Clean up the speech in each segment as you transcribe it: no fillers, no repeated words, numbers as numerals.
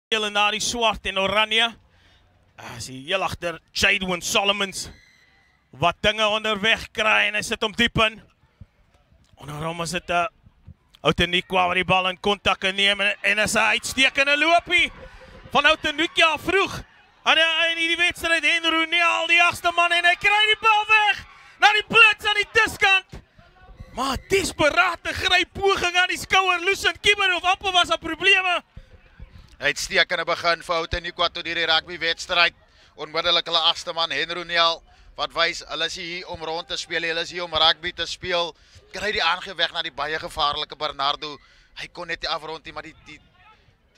en daar die swart en oranje. As hy heel agter Jadwin Solomons wat dinge onderweg kry en hy sit hom diep in. Onder hom is dit Outeniqua wat die bal in kontak neem en is 'n uitstekende loopie van Outeniqua vroeg. En in die wedstryd Henry Neal die agste man en hy kry die bal weg na die blits aan die tuskant. Maar desperate gryppoging aan die skouer. Lucien Kieberhoff amper was daar probleme. Uitstekende begin vir Outeniqua tot hierdie rugbywedstryd. Onmiddellik hulle agste man Henry Neal wat wys hulle is hier om rond te speel, hulle is hier om rugby te speel. Kry die aangee weg na die baie gevaarlike Bernardo. Hy kon net nie afrond nie, maar die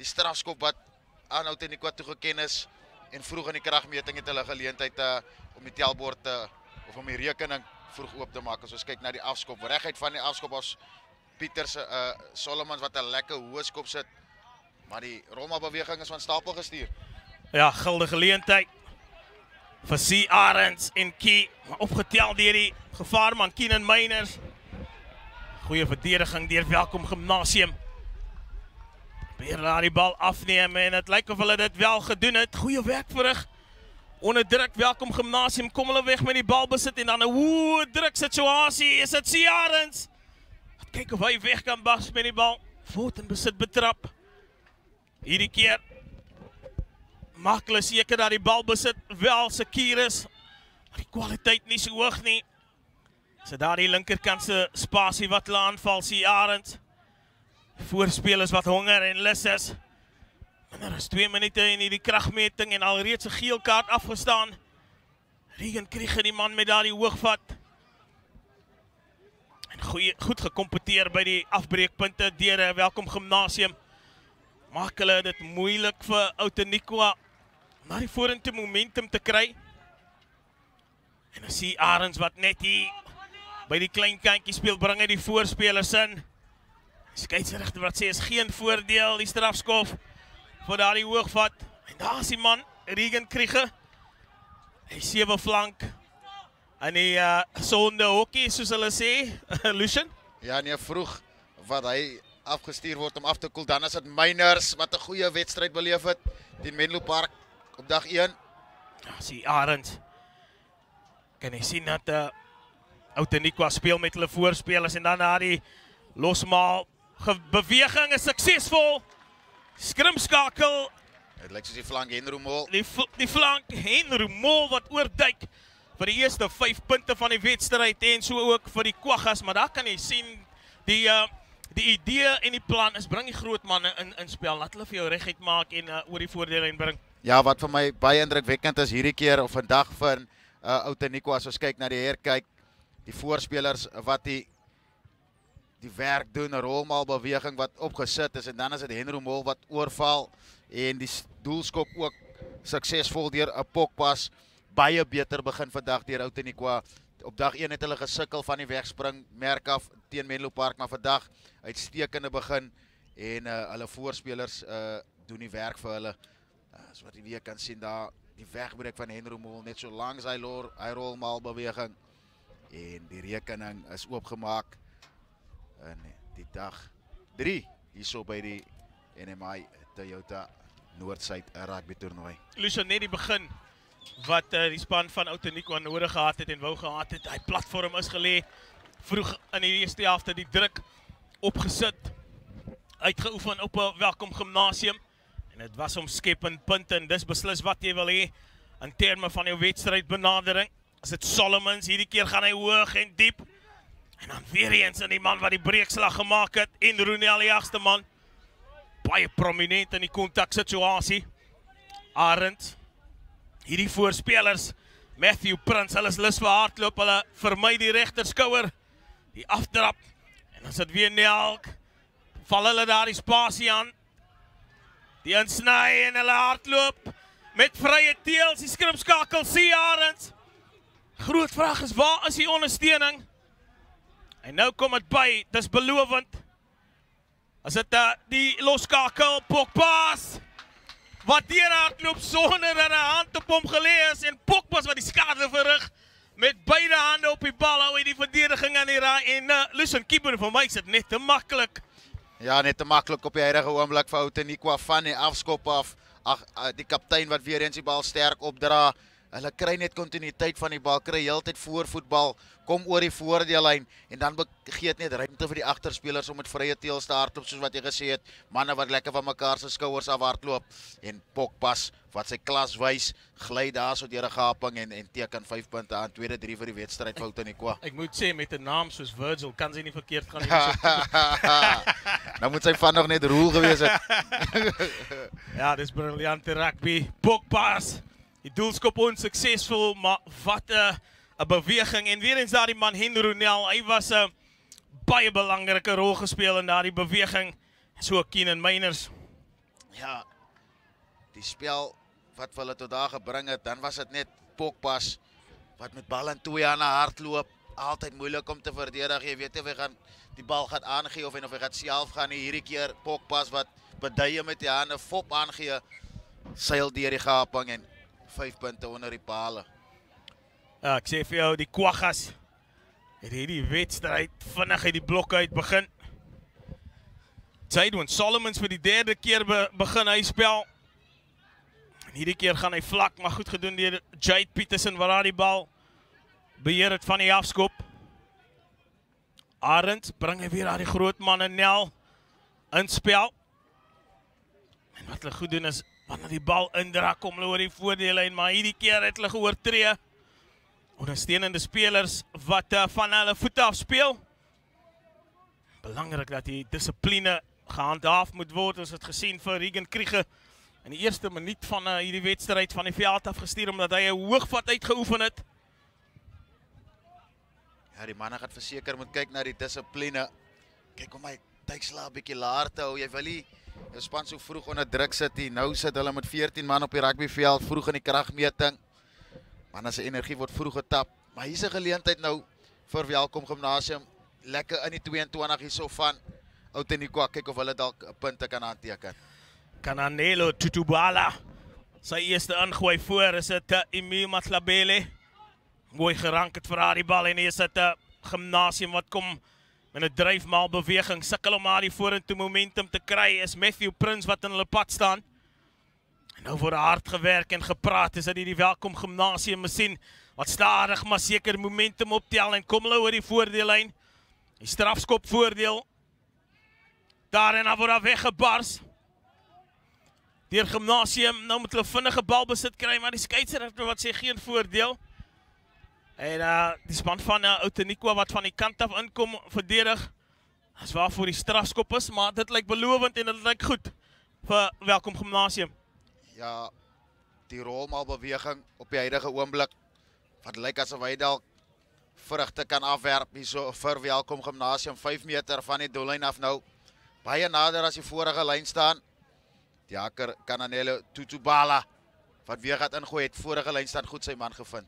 strafskop wat aan Outeniqua toegeken is en vroeg in die kragmeting het hulle geleentheid om die telbord of om die rekening vroeg oop te maak. As ons kyk na die afskop, reguit van die afskop was Pieters Solomons wat 'n lekker hoë skop sit. Maar die rommelbeweging is van stapel gestuur. Ja, gilde geleentheid vir C. Arends en Key, maar opgetel deur die gevaarman Keenan Meiners. Goeie verdediging deur Welkom Gimnasium. Probeer daar die bal afneem en het lyk of hulle dit wel gedoen het. Goeie werk verrig. Onder druk Welkom Gimnasium kom hulle weg met die bal besit en dan 'n hoë druk situasie. Is dit C. Arends? Kyk of hy weg kan bas met die bal. Voet in besit betrap. Hierdie keer maak hulle seker dat die bal besit wel seker is. Die kwaliteit nie so hoog nie. So daar die linkerkant se spasie wat hulle aanval, C. Arends. Voorspelers wat honger en lus is. En er is 2 minute in hierdie kragmeting en alreeds 'n geel kaart afgestaan. Regan Krieger die man met daardie hoogvat. En goed gekompeteer by die afbreekpunte deur Welkom Gimnasium. Maak hulle dit moeilik vir Outeniqua na die vorentoe momentum te kry. En dan C. Arends wat net hier by die klein kantjie speel, bring hy die voorspelers in. Skeieregter wat sê is geen voordeel, die strafskop vir daardie hoogvat. En daar is die man, Regan Krieger. Hy 7 flank. En die sonde hokkie, soos hulle sê, Lucien. Ja, nee, vroeg wat hy afgestuur word om af te koel. Dan is dit Meiners wat 'n goeie wedstryd beleef het teen Menlo Park op dag 1. Ja, C. Arends. Kan jy sien dat Outeniqua speel met hulle voorspelers en dan na die losmaal beweging is suksesvol. Skrimskakel. Dit lyk soos die flank Henry Mol. Die flank Henry Mol wat oorduik vir die eerste 5 punte van die wedstryd en so ook vir die Kwaggas, maar daar kan jy sien die idee en die plan is bring die groot manne in spel. Laat hulle vir jou reguit maak en oor die voordele inbring. Ja, wat vir my baie indrukwekkend is hierdie keer of vandag vir Outeniqua as ons kyk na die herkyk, die voorspelers wat die werk doen, 'n rolmaalbeweging wat opgesit is en dan is dit Henry Mol wat oorval en die doelskop ook suksesvol deur 'n pokpas. Baie beter begin vandag deur Outeniqua. Op dag 1 het hulle gesukkel van die wegspring merk af teen Menlo Park, maar vandag uitstekende begin en hulle voorspelers doen die werk vir hulle. So wat jy weer kan sien daar, die wegbreek van Henry Mol net so langs hy rolmaalbeweging en die rekening is oopgemaak in die dag 3 hierso by die NMI Toyota Noord-Suid rugby toernooi. Lucien, net die begin wat die span van Outeniqua nodig gehad het en wou gehad het. Hy platform is gelê vroeg in die eerste helfte, die druk opgesit, uitgeoefen op 'n Welkom Gimnasium en dit was om skep en punte en dis beslis wat jy wil hê in terme van jou wedstrydbenadering. As dit Solomons, hierdie keer gaan hy hoog en diep. En dan weer eens in die man wat die breekslag gemaak het en Ronel die agste man. Baie prominent in die kontaksituasie. Arends. Hierdie voorspelers, Matthew Prince, hulle is lus vir hardloop, hulle vermy die regterskouer, die aftrap, en as dit weer Nelk, val hulle daar die spasie aan, die insny en hulle hardloop, met vrye teels, die skrimskakel, C. Arends. Groot vraag is, waar is die ondersteuning? En nou kom het by, dis belovend, as dit die loskakel, Pokpas, wat deur hardloop sonder dat 'n hand op hom gelê is en Pokpas wat die skade verrig met beide hande op die bal hou hy die verdediging aan die raai en Lucien Kieberhoff vir my is dit net te maklik Ja, net te maklik op die huidige oomblik vir Outeniqua van die afskop af. Die kaptein wat weer eens die bal sterk opdra. Hulle kry net kontinuïteit van die bal, kry heeltyd voorvoetbal, kom oor die voordeellyn en dan gee dit net ruimte vir die agterspelers om met vrye teels te hardloop soos wat jy gesê het. Manne wat lekker van mekaar se skouers af hardloop en Pogba wat sy klas wys, gly daar so deur 'n gaping en teken 5 punte aan, tweede 3 vir die wedstryd vir Outeniqua. Ek moet sê met 'n naam soos Virgil kan sy nie verkeerd gaan nie. Nou moet sy van nog net roel gewees het. Ja, dis briljante rugby. Pogba, die doelskop onsuksesvol, maar wat 'n beweging en weer eens daardie man Henry Ronel, hy was 'n baie belangrike rol gespeel in daardie beweging. So Keenan Meiners. Ja, die spel wat vir hulle tot daar gebring het, dan was dit net Pogba wat met bal in 2 hande hardloop, altyd moeilik om te verdedig. Jy weet of hy gaan die bal gaan aangee of hy gaan self gaan nie. Hierdie keer Pogba wat beduie met die hande fop aangee, seil deur die gaping en 5 punte onder die pale. Ja, ek sê vir jou, die Kwaggas het hierdie wedstryd vinnig uit die blok uit begin. Jadon Solomons vir die derde keer begin hy spel. En hierdie keer gaan hy vlak, maar goed gedoen deur Jade Peterson wat daar die bal beheer het van die afskop. Arends bring hy weer daar die groot man en Nel in spel. En wat hulle goed doen is, wanneer die bal indra, kom hulle oor die voordeellyn, maar hierdie keer het hulle geoortree. Ondersteunende spelers wat van hulle voete af speel. Belangrik dat die dissipline gehandhaaf moet word. Ons het gesien vir Regan Krieger in die eerste minuut van hierdie wedstryd van die veld afgestuur omdat hy 'n hoogvat uitgeoefen het. Ja, die manne gaan verseker moet kyk na die dissipline. Kyk om hy tydslaa 'n bietjie laer te hou. Jy wil nie jou span so vroeg onder druk sit nie. Nou sit hulle met 14 man op die rugbyveld vroeg in die kragmeting. Man se energie word vroeg getap. Maar hier's 'n geleentheid nou vir Welkom Gimnasium. Lekker in die 22 hierso van Outeniqua. Kyk of hulle dalk punte kan aanteken. Kananelo Tutubala. Sy eerste ingooi voor is dit Emil Matlabele. Mooi gerank het vir haar die bal en hier is dit Gimnasium wat kom met 'n dryfmaal beweging. Sukkel om haar die vorentoe momentum te kry is Matthew Prince wat in hulle pad staan. En nou word hard gewerk en gepraat. Is dit die Welkom Gimnasium masjien wat stadig maar seker momentum optel en kom hulle oor die voordeellyn. Die strafskop voordeel. Daar en dan word daar weggebars. Deur Gimnasium, nou moet hulle vinnige balbesit kry, maar die skeieregter wat sê geen voordeel. En die span van Outeniqua wat van die kant af inkom verdedig. Dis waarvoor die strafskop is, maar dit lyk belovend en dit lyk goed vir Welkom Gimnasium. Ja, die rolmaalbeweging op die huidige oomblik wat lyk asof hy dalk vrugte kan afwerp hierso vir Welkom Gimnasium 5 meter van die doellyn af nou. Baie nader as die vorige lyn staan. Die hakker Kananelo Tutubala wat weer gaat ingooi het vorige lyn staan goed sy man gevind.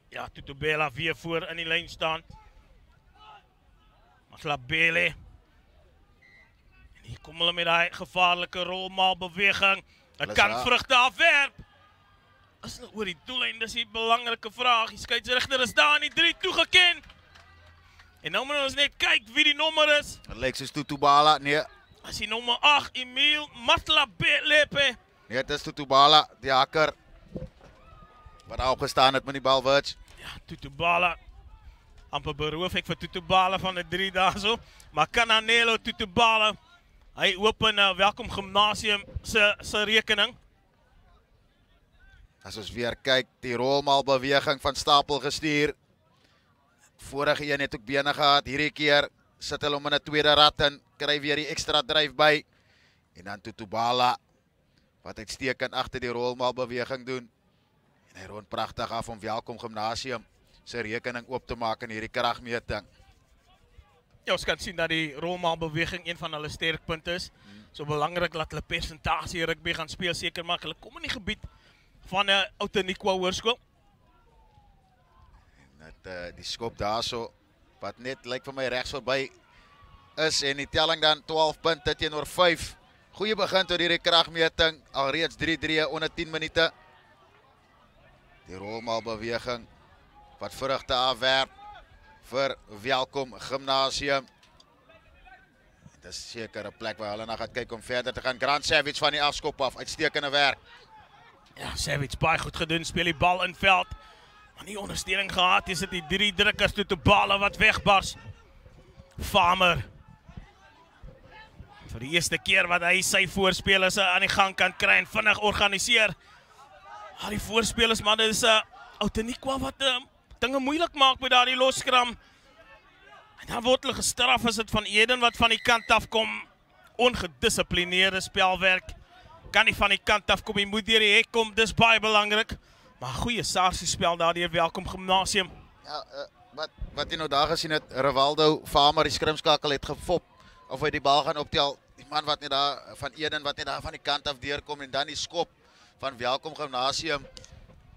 Ja, Tutubala weer voor in die lyn staan. Matlabele. En hier kom hulle met daai gevaarlike rolmaalbeweging. Dit kan vrugte afwerp. As hulle oor die doellyn, dis 'n belangrike vraag. Die skeieregter is daar in die 3 toegeken. En nou moet ons net kyk wie die nommer is. Het lyk soos Tutubala, nee. As die nommer 8, Emil Matlabele. Nee, het is Tutubala, die hakker. Wat daar opgestaan het met die bal, Wirtz. Ja, Tutubala. Amper beroof ek vir Tutubala van die 3 daarso. Maar Kananelo Tutubala, hy open Welkom Gimnasium se rekening. As ons weer kyk, die rolmaalbeweging van Stapel gestuur. Vorige een het ook bene gehad, hierdie keer sit hulle om in 'n tweede rad in, kry weer die ekstra dryf by. En dan Tutubala, wat uitstekend agter die rolmaalbeweging doen. En hy rond pragtig af om Welkom Gimnasium sy rekening oop te maak in hierdie kragmeting. Ja, ons kan sien dat die rolmaalbeweging een van hulle sterkpunte is. So belangrik dat hulle persentasie rugby gaan speel, seker maak hulle kom in die gebied van 'n Outeniqua hoërskool. Net die skop daarso wat net lyk vir my regs verby is en die telling dan 12 punte teenoor 5. Goeie begin tot hierdie kragmeting, alreeds 3-3 onder 10 minute. Die rolmaalbeweging wat vrugte afwerp vir Welkom Gimnasium. Dis seker 'n plek waar hulle na gaan kyk om verder te gaan. Grant Savage van die afskop af, uitstekende werk. Ja, Savage baie goed gedoen, speel die bal in veld. Maar nie ondersteuning gehad, is dit die 3 drukkers toe te bale wat wegbars. Farmer. Vir die eerste keer wat hy sy voorspelers aan die gang kan kry en vinnig organiseer. Al die voorspelers, maar dit is Outeniqua wat dinge moeilik maak met daardie loskram. En dan word hulle gestraf as dit van Eden wat van die kant af kom. Ongedissiplineerde spelwerk. Kan nie van die kant af kom, jy moet deur die hek kom, dis baie belangrik. Maar goeie Sarsie spel daardeur Welkom Gimnasium. Ja, wat jy nou daar gesien het, Rivaldo Farmer die skrimskakel het gefop of hy die bal gaan optel. Die man wat net daar van Eden wat net daar van die kant af deurkom en dan die skop van Welkom Gimnasium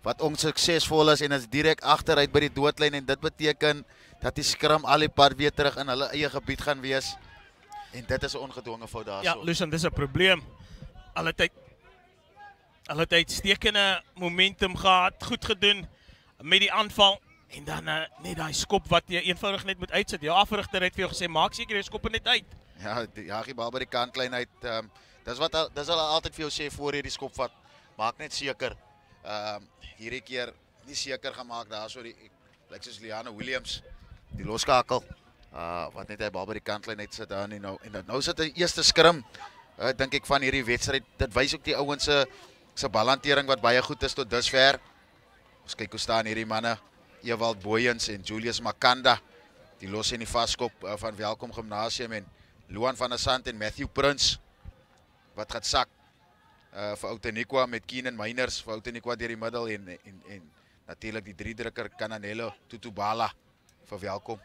wat onsuksesvol is en is direk agteruit by die doodlyn en dit beteken dat die skrim al die pad weer terug in hulle eie gebied gaan wees. En dit is 'n ongedwonge fout daarso. Ja, Lucian, dis 'n probleem. Hulle het uitstekende momentum gehad, goed gedoen met die aanval en dan net daai skop wat jy eenvoudig net moet uitsit. Jou afrigter het vir jou gesê maak seker jy skop net uit. Ja, jaag die bal by die kantlyn uit. Dis hulle altyd vir jou sê voor jy die skop vat. Maak net seker. Hierdie keer nie seker gemaak daarso die lyk soos Liana Williams die loskakel. Wat net hy bal by die kantlyn net sit daar en nou sit hy eerste skrim. Dink ek van hierdie wedstryd. Dit wys ook die ouens se balhantering wat baie goed is tot dusver. Ons kyk hoe staan hierdie manne. Ewald Booyens en Julius Makanda. Die los in die vaskop van Welkom Gimnasium en Luan van der Sand en Matthew Prince wat gaan sak vir Outeniqua met Keenan Miners vir Outeniqua deur die middel en natuurlik die 3 drukker Kananelo Tutubala vir Welkom.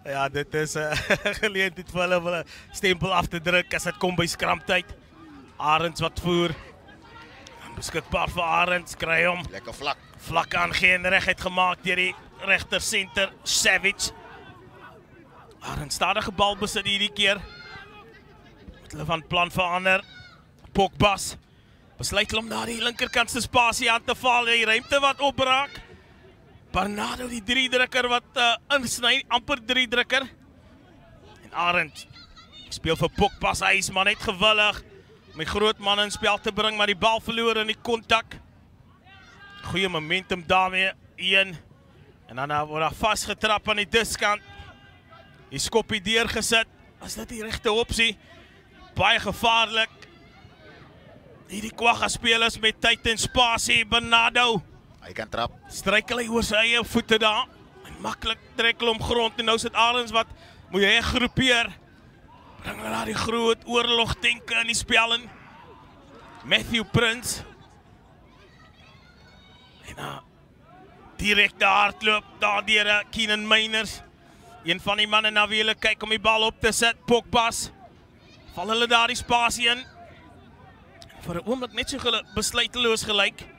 Ja, dit is 'n geleentheid vir hulle om 'n stempel af te druk as dit kom by skramtyd. Arends wat voer. Beskikbaar vir Arends, kry hom. Lekker vlak. Vlak aangee en reguit gemaak deur die regter senter Savage. Arends stadige bal besit hierdie keer. Met hulle van plan verander. Pokbas besluit hulle om daar die linkerkant se spasie aan te val, die ruimte wat opbraak. Bernardo die 3 drukker wat insny, amper 3 drukker. En Arends speel vir Pokbas, hy is maar net gewillig om die groot man in spel te bring, maar die bal verloor in die kontak. Goeie momentum daarmee, 1. En dan word daar vasgetrap aan die diskant. Die skoppie deurgesit, as dit die regte opsie. Baie gevaarlik. Hierdie Kwagga spelers met tyd en spasie, Bernardo. Hy kan trap. Struikel hy oor sy eie voete daar. En maklik trek hulle om grond en nou sit Arends wat moet hy groepeer. Bring hulle daar die groot oorlogdenke in die spel in. Matthew Prince. En direk daar hardloop daar deur Keenan Miners. Een van die manne na wie hulle kyk om die bal op te sit, Pokbas. Val hulle daar die spasie in. Vir 'n oomblik net so besluiteloos gelyk.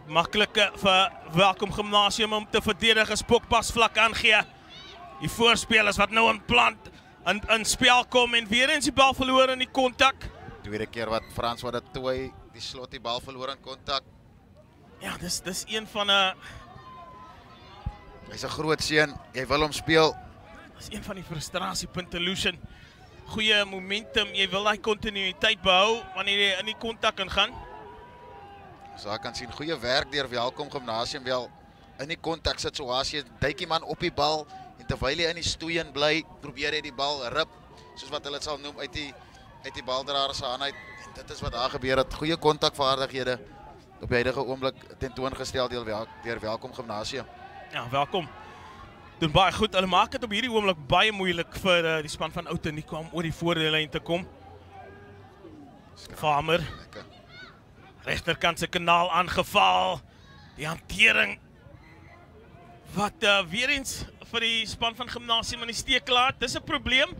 Maklik vir Welkom Gimnasium om te verdedig as Pokbas vlak aangee. Die voorspelers wat nou in plant in spel kom en weer eens die bal verloor in die kontak. Tweede keer wat Frans wat dit toe die slot die bal verloor in kontak. Ja, dis een van 'n Hy's 'n groot seun. Jy wil hom speel. Dis een van die frustrasiepunte, Lucian. Goeie momentum, jy wil daai kontinuïteit behou wanneer jy in die kontak ingaan. So ek kan sien goeie werk deur Welkom Gimnasium wel in die kontak situasie. Duik die man op die bal en terwyl hy in die stoeien bly, probeer hy die bal rip, soos wat hulle dit sal noem uit die baldraer se hand uit. En dit is wat daar gebeur het. Goeie kontakvaardighede op die huidige oomblik tentoongestel deur Welkom Gimnasium. Ja, Welkom. Doen baie goed. Hulle maak dit op hierdie oomblik baie moeilik vir die span van Outeniqua om oor die voordeellyn te kom. Farmer. Lekker. Regterkant se kanaal aangeval. Die hantering wat weer eens vir die span van Gimnasium in die steek laat. Dis 'n probleem.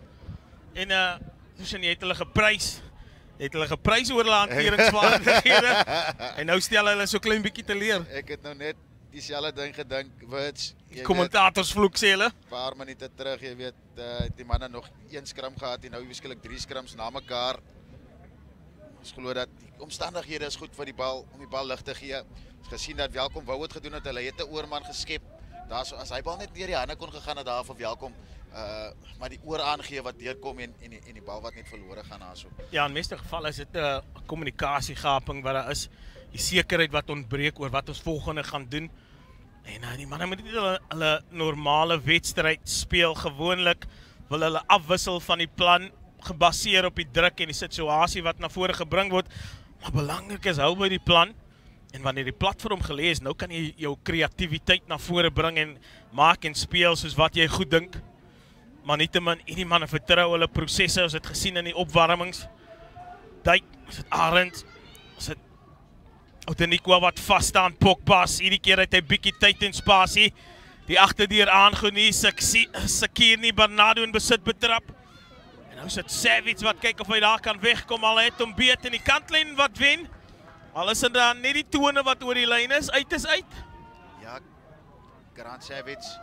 En Lucian, jy het hulle geprys. Jy het hulle geprys oor hulle hanteringsvaardighede. En nou stel hulle so klein bietjie teleur. Ek het nou net dieselfde ding gedink, Wits. Kommentators vloek sê hulle. Paar minute terug, jy weet, die manne nog 1 skram gehad en nou waarskynlik 3 skrams na mekaar. Ons glo dat die omstandighede is goed vir die bal om die bal lig te gee. Ons gesien dat Welkom wou het gedoen het, hulle het 'n oorman geskep Daar's as hy bal net deur die hande kon gegaan het daar vir welkom, maar die oor aangee wat deurkom en die bal wat net verlore gaan daarso. Ja, in meeste gevalle is dit 'n kommunikasiegaping wat daar is, die sekerheid wat ontbreek oor wat ons volgende gaan doen. En die manne moet nie hulle normale wedstryd speel. Gewoonlik wil hulle afwissel van die plan gebaseer op die druk en die situasie wat na vore gebring word. Maar belangrik is hou by die plan. En wanneer die platform gelê is, nou kan jy jou kreatiwiteit na vore bring en maak en speel soos wat jy goed dink. Maar nietemin, die manne vertrou hulle prosesse. Ons het gesien in die opwarmings. Dyk, ons het Arend, ons het Outeniqua wat vasstaan, Pogba's, hierdie keer het hy bietjie tyd en spasie. Die agterdeur aangenoem, Sekirni Bernardo in besit betrap. En nou sit Savage wat kyk of hy daar kan wegkom, al het hom beet in die kantlyn wat wen. Al is dit dan net die tone wat oor die lyn is uit. Ja, Grant Savage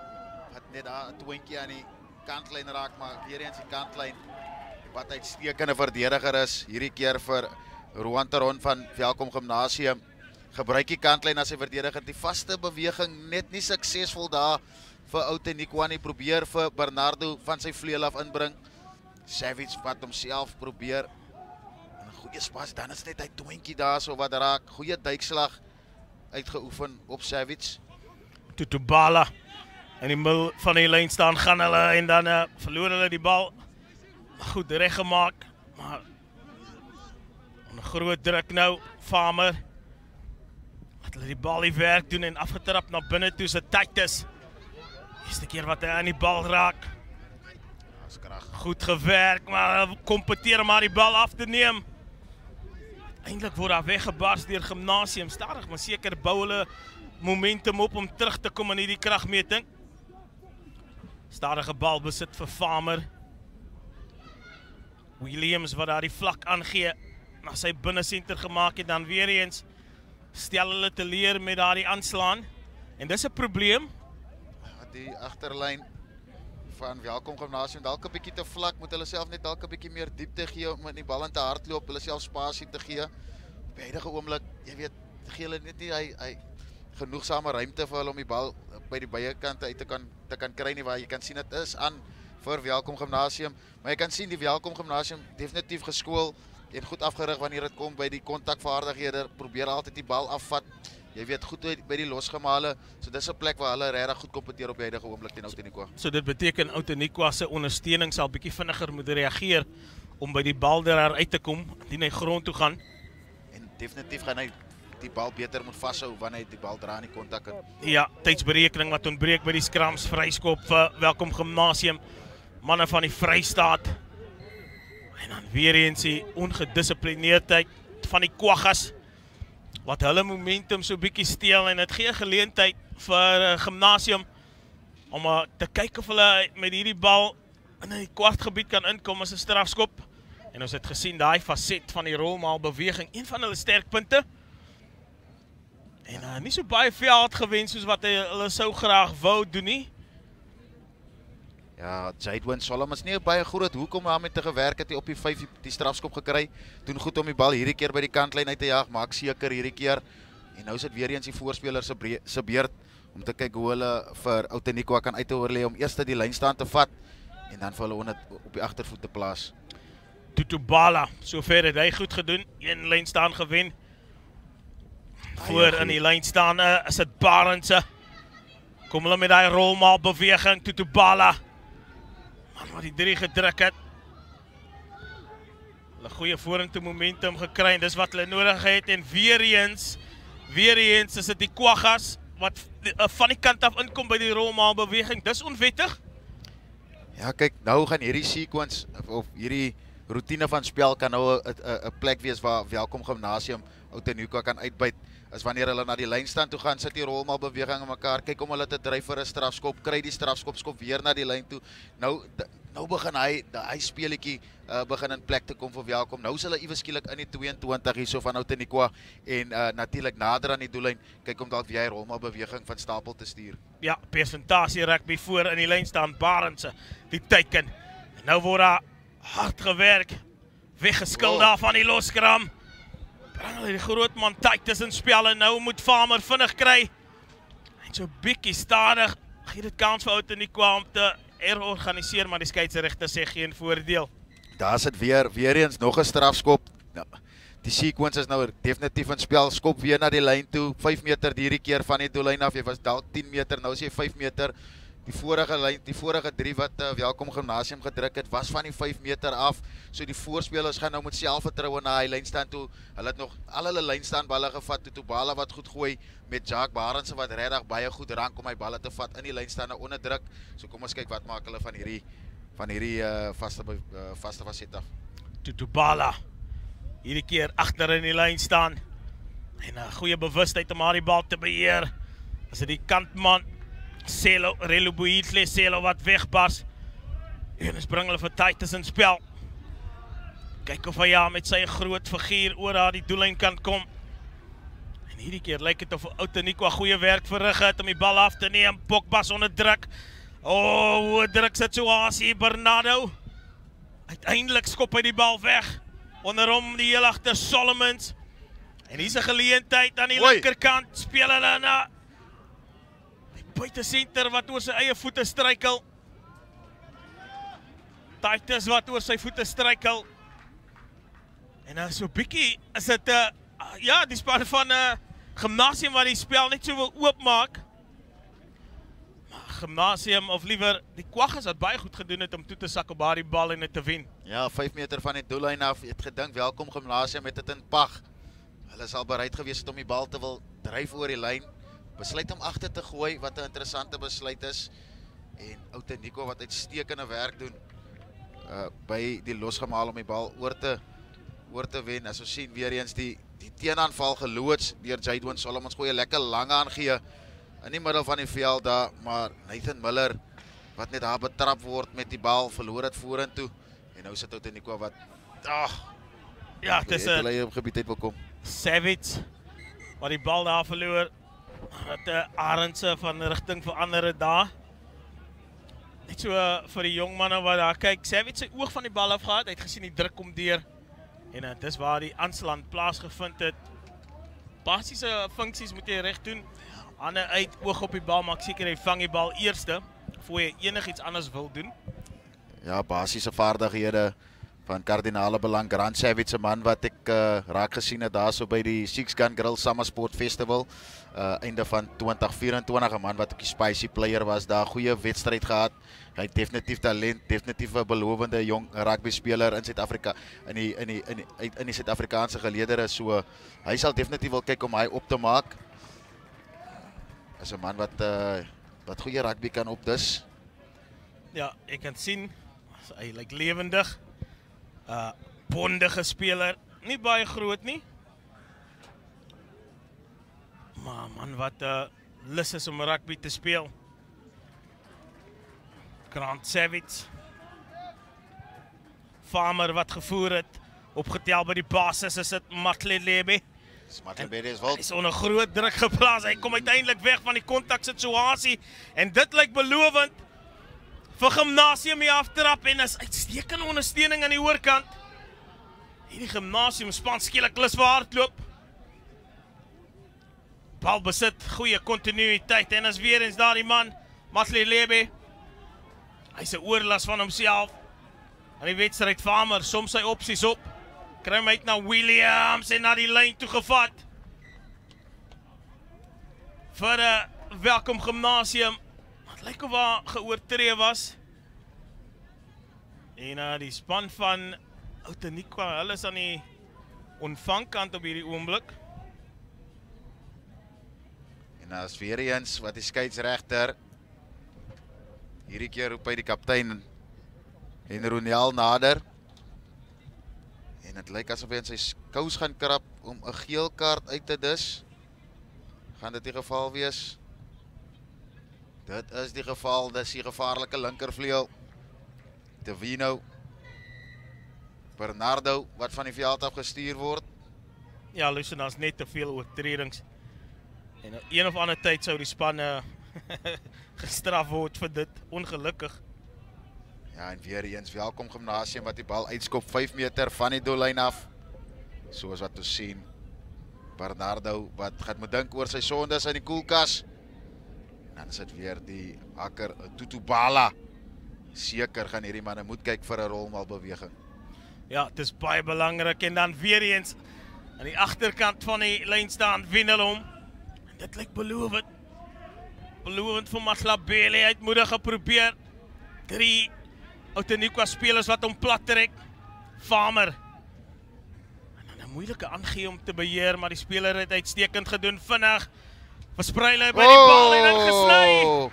het net daar 'n twintjie aan die kantlyn raak, maar weer eens die kantlyn wat uitstekende verdediger is, hierdie keer vir Roan Teron van Welkom Gimnasium. Gebruik die kantlyn as sy verdediger, die vaste beweging net nie suksesvol daar vir Outeniqua nie, probeer vir Bernardo van sy vleuel af inbring. Savage wat homself probeer. En 'n goeie spas, dan is net hy twintjie daar so wat raak. Goeie duikslag uitgeoefen op Savage. Tutubala in die middel van die lyn staan gaan hulle en dan verloor hulle die bal. Goed reggemaak, maar onder groot druk nou, Farmer. Laat hulle die bal die werk doen en afgetrap na binne toe, se Titus. Eerste keer wat hy aan die bal raak. Goed gewerk, maar kompeteer maar die bal af te neem. Eintlik word daar weggebars deur Gimnasium, stadig, maar seker bou hulle momentum op om terug te kom in hierdie kragmeting. Stadige bal besit vir Farmer. Williams wat daar die vlak aangee, na sy binnesenter gemaak het, dan weer eens stel hulle te leer met daar die aanslaan. En dis 'n probleem. Die agterlyn van Welkom Gimnasium dalk 'n bietjie te vlak, moet hulle self net dalk 'n bietjie meer diepte gee om in die bal in te hardloop, hulle self spasie te gee. Op die huidige oomblik, jy weet, gee hulle net nie hy genoegsame ruimte vir hulle om die bal by die bykante uit te kan kry nie, waar jy kan sien dit is aan vir Welkom Gimnasium, maar jy kan sien die Welkom Gimnasium definitief geskool en goed afgerig wanneer dit kom by die kontakvaardighede, probeer altyd die bal afvat. Jy weet goed by die losgemale, so dis 'n plek waar hulle regtig goed kompeteer op die huidige oomblik teen Outeniqua. So dit beteken Outeniqua se ondersteuning sal bietjie vinniger moet reageer om by die bal daar uit te kom indien hy grond toe gaan. En definitief gaan hy die bal beter moet vashou wanneer hy die bal dra in die kontak in. Ja, tydsberekening wat ontbreek by die skrams, vryskop vir Welkom Gimnasium, manne van die Vrystaat. En dan weer eens die ongedissiplineerdheid van die Kwaggas, wat hulle momentum so bietjie steel en dit gee geleentheid vir Gimnasium om te kyk of hulle met hierdie bal in die kwartgebied kan inkom as 'n strafskop. En ons het gesien daai faset van die rolmaal beweging, een van hulle sterkpunte. En nie so baie veld gewen soos wat hulle sou graag wou doen nie. Ja, Jadwin Solomon is nie baie groot hoek om daarmee te gewerk het, hy op die 5 die strafskop gekry. Doen goed om die bal hierdie keer by die kantlyn uit te jaag, maak seker hierdie keer. En nou is dit weer eens die voorspeler se beurt om te kyk hoe hulle vir Outeniqua kan uitoorlê om eers die lynstand te vat en dan vir hulle op die agtervoet te plaas. Tutubala, sover het hy goed gedoen, een lynstaan gewen. Voor in die lyn staan is dit Barendse. Kom hulle met daai rolmaal beweging, Tutubala. Man wat die 3 gedruk het. Hulle goeie vorentoe momentum gekry en dis wat hulle nodig het. En weer eens is dit die Kwaggas wat van die kant af inkom by die rolmaal beweging. Dis onwettig. Ja, kyk, nou gaan hierdie sequence of hierdie routine van spel kan nou 'n plek wees waar Welkom Gimnasium Outeniqua kan uitbuit. Is wanneer hulle na die lynstand toe gaan, sit die rolmaal beweging in mekaar, kyk om hulle te dryf vir 'n strafskop, kry die strafskop, skop weer na die lyn toe. Nou begin hy speletjie begin in plek te kom vir Welkom. Nou is hulle iewes skielik in die 22 hierso van Outeniqua en natuurlik nader aan die doellyn, kyk om dalk weer hy rolmaal beweging van stapel te stuur. Ja, persentasie rugby voor in die lyn staan Barendse, die teiken. En nou word daar hard gewerk, weggeskil daar van die loskram. Bring hulle die groot man tyd tussen spel en nou moet Farmer vinnig kry. En so bietjie stadig gee dit kans vir Outeniqua om te herorganiseer, maar die skeieregter sê geen voordeel. Daar sit weer eens nog 'n strafskop. Nou, die sequence is nou definitief in spel. Skop weer na die lyn toe. 5 meter hierdie keer van die doellyn af. Jy was dalk 10 meter, nou is jy 5 meter. Die vorige 3 wat Welkom Gimnasium gedruk het, was van die 5 meter af. So die voorspelers gaan nou met selfvertroue na hy lynstaan toe. Hulle het nog al hulle lynstaan balle gevat. Tutubala wat goed gooi met Jacques Barendse wat regtig baie goed rank om hy balle te vat in die lynstaande onderdruk. So kom ons kyk wat maak hulle van hierdie vaste faset af. Tutubala hierdie keer agter in die lyn staan. En 'n goeie bewustheid om die bal te beheer. As dit die kantman Relobuitle wat wegbars. En ons bring hulle vir Titus in spel. Kyk of hy met sy groot figuur oor die doellyn kan kom. En hierdie keer lyk dit of Outeniqua goeie werk verrig het om die bal af te neem. Pogba's onder druk. Hoe druk situasie Bernardo. Uiteindelik skop hy die bal weg. Onder hom die heel agter Solomons. En hier's 'n geleentheid aan die linkerkant. Speel hulle na buitesenter wat oor sy eie voete struikel. Titus wat oor sy voete struikel. En so bietjie is dit die span van Gimnasium wat die spel net so wil oopmaak. Maar Gimnasium of liewer die Kwaggas wat baie goed gedoen het om toe te sak op daardie bal en dit te wen. Ja, 5 meter van die doellyn af. Jy het gedink Welkom Gimnasium het dit in pag. Hulle sal bereid gewees het om die bal te wil dryf oor die lyn. Besluit om agter te gooi, wat 'n interessante besluit is. En Outeniqua wat uitstekende werk doen by die losgemaal om die bal oor te wen. As ons sien weer eens die teenaanval geloods deur Jadwin Solomons, gooi 'n lekker lang aangee in die middel van die veld daar, maar Nathan Miller wat net daar betrap word met die bal, verloor dit vorentoe. En nou sit Outeniqua wat ja, dit is 'n gebied uit wil kom. Savage wat die bal daar verloor. Dat Arendse van rigting verander het daar. Net so vir die jong manne wat daar kyk. Savage sy oog van die bal af gehad. Hy het gesien die druk kom deur. En dis waar die aanslaan plaasgevind het. Basiese funksies moet jy reg doen. Hande uit, oog op die bal, maak seker hy vang die bal eerste voor jy enigiets anders wil doen. Ja, basiese vaardighede van kardinale belang. Grant Savage, 'n man wat ek raak gesien het daar so by die Six Gun Grill Summer Sport Festival einde van 2024, 'n man wat ook die spicy player was daar, goeie wedstryd gehad. Hy het definitief talent, definitief 'n belovende jong rugby speler in Suid-Afrika in die Suid-Afrikaanse geleedere, so hy sal definitief wil kyk om hy op te maak. Is 'n man wat goeie rugby kan opdis. Ja, ek kan sien hy lyk lewendig. Bondige speler, nie baie groot nie. Maar man wat lus is om rugby te speel. Grant Savage. Farmer wat gevoer het, opgetel by die basis is dit Matlelebe. Matlelebe is wel. Hy is onder groot druk geplaas, hy kom uiteindelik weg van die kontaksituasie en dit lyk belovend vir Gimnasium hier aftrap en is uitstekende ondersteuning aan die oorkant. Hierdie Gimnasium span skielik lus vir hardloop. Bal besit, goeie kontinuïteit en as weer eens daar die man, Matlelebe. Hy is 'n oorlas van homself. En die wedstryd Farmer, soms sy opsies op. Kry hom uit na Williams en na die lyn toe gevat. Vir Welkom Gimnasium. Het lyk of waar geoortree was. En die span van Outeniqua, hulle is aan die ontvangkant op hierdie oomblik. En as weer eens wat die skeieregter hierdie keer roep hy die kaptein en Ronel nader. En dit lyk asof hy in sy kous gaan krap om 'n geel kaart uit te dis. Gaan dit die geval wees? Dit is die geval, dis die gevaarlike linkervleuel. Divino. Bernardo wat van die veld af gestuur word. Ja, Lucien, daar's net te veel oortredings. En een of ander tyd sou die span gestraf word vir dit, ongelukkig. Ja, en weer eens Welkom Gimnasium wat die bal uitskop 5 meter van die doellyn af. Soos wat ons sien. Bernardo wat gaan moet dink oor sy sondes in die koelkas. Dan is dit weer die hakker Tutubala. Seker gaan hierdie manne moet kyk vir 'n rolmalbeweging. Ja, het is baie belangrik en dan weer eens aan die agterkant van die lyn staan Wenelom. En dit lyk belovend. Belovend vir Matlabele, hy het moedig geprobeer. 3 Outeniqua spelers wat hom plat trek. Farmer. En dan 'n moeilike aangee om te beheer, maar die speler het uitstekend gedoen vinnig. Versprei hy by die bal en ingesny.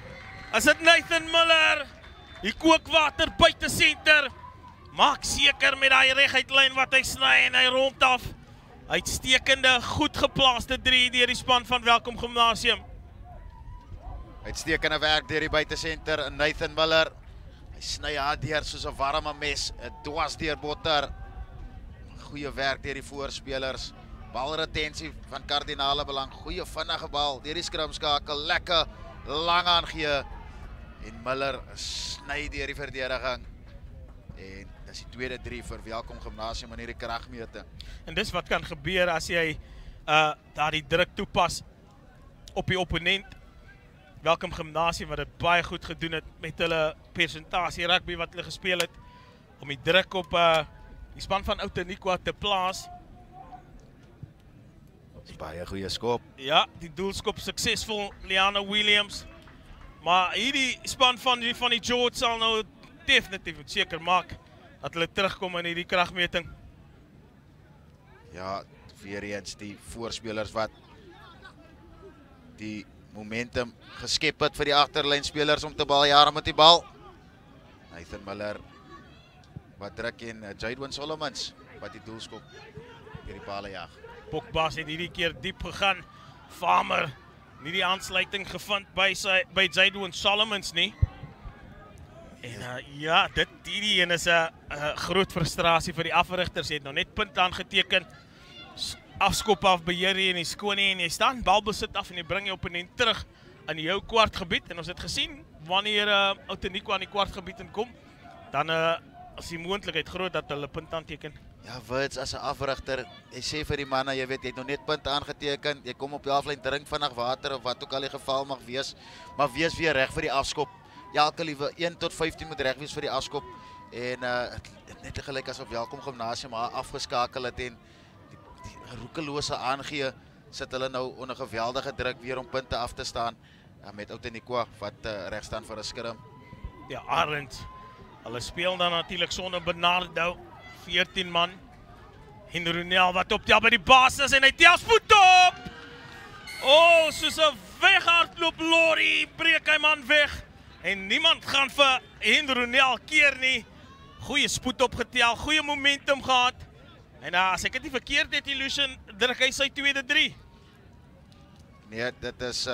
As dit Nathan Miller, die kookwater buite senter. Maak seker met daai reguitlyn wat hy sny en hy rond af. Uitstekende, goed geplaaste 3 deur die span van Welkom Gimnasium. Uitstekende werk deur die buitesenter Nathan Miller. Hy sny haar deur soos 'n warme mes, 'n dwars deur botter. Goeie werk deur die voorspelers. Balretensie van kardinale belang. Goeie vinnige bal deur die skrimskakel, lekker lang aangee. En Miller sny deur die verdediging. En dis die tweede 3 vir Welkom Gimnasium in hierdie kragmeting. En dis wat kan gebeur as jy daardie druk toepas op die opponent. Welkom Gimnasium wat dit baie goed gedoen het met hulle persentasie rugby wat hulle gespeel het om die druk op die span van Outeniqua te plaas. Dis baie goeie skop. Ja, die doelskop suksesvol, Liana Williams. Maar hierdie span van die George sal nou definitief seker maak dat hulle terugkom in hierdie kragmeting. Ja, weer eens die voorspelers wat die momentum geskep het vir die agterlynspelers om te baljaar met die bal. Nathan Miller wat druk en Jadwin Solomons wat die doelskop deur die paal jag. Pogbaas het hierdie keer diep gegaan. Farmer nie die aansluiting gevind by Jadwin Solomons nie. En ja, hierdie een is 'n groot frustrasie vir die afrigters. Jy het nou net punt aangeteken. Afskop af beheer jy en jy skoon nie en jy staan balbesit af en jy bring jou opponent terug in jou kwartgebied. En ons het gesien wanneer Outeniqua aan die kwartgebied inkom, dan is die moontlikheid groot dat hulle punt aanteken. Ja, Wits as 'n afrigter, jy sê vir die manne, jy weet jy het nog net punte aangeteken. Jy kom op die halflyn, drink vinnig water of wat ook al die geval mag wees, maar wees weer reg vir die afskop. Elke liewe 1 tot 15 moet reg wees vir die afskop. En het net gelyk asof Welkom Gimnasium haar afgeskakel het en die roekelose aangee sit hulle nou onder geweldige druk weer om punte af te staan met Outeniqua wat reg staan vir 'n skerm. Ja, Arend. Hulle speel dan natuurlik sonder Bernardo, 14 man. Henry Nel wat optel by die basis en hy tel spoed op. Oh, soos 'n weghardloop lorry breek hy man weg. En niemand gaan vir Henry Nel keer nie. Goeie spoed opgetel, goeie momentum gehad. En as ek dit nie verkeerd het, Illusion, druk hy sy tweede 3. Nee, dit is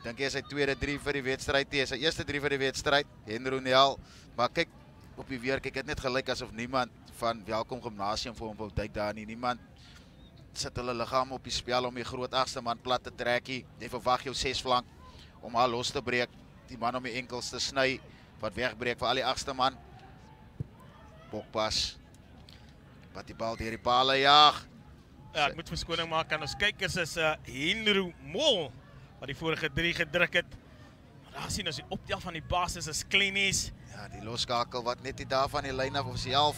dink jy sy tweede 3 vir die wedstryd, sy eerste 3 vir die wedstryd, Henry Nel. Maar kyk op die weer, kyk het net gelyk asof niemand van Welkom Gimnasium vir hom wou duik daar nie. Niemand sit hulle liggaam op die spel om die groot agste man plat te trekkie. Jy verwag jou 6 flank om haar los te breek, die man om die enkels te sny, wat wegbreek vir al die agste man. Pogbaas wat die bal deur die paal jag. Ja, ek moet verskoning maak aan ons kykers is Henry Mol wat die vorige 3 gedruk het. Maar daar sien ons die optel van die basis is klinies. Ja, die loskakel wat net die daar van die lyn af of self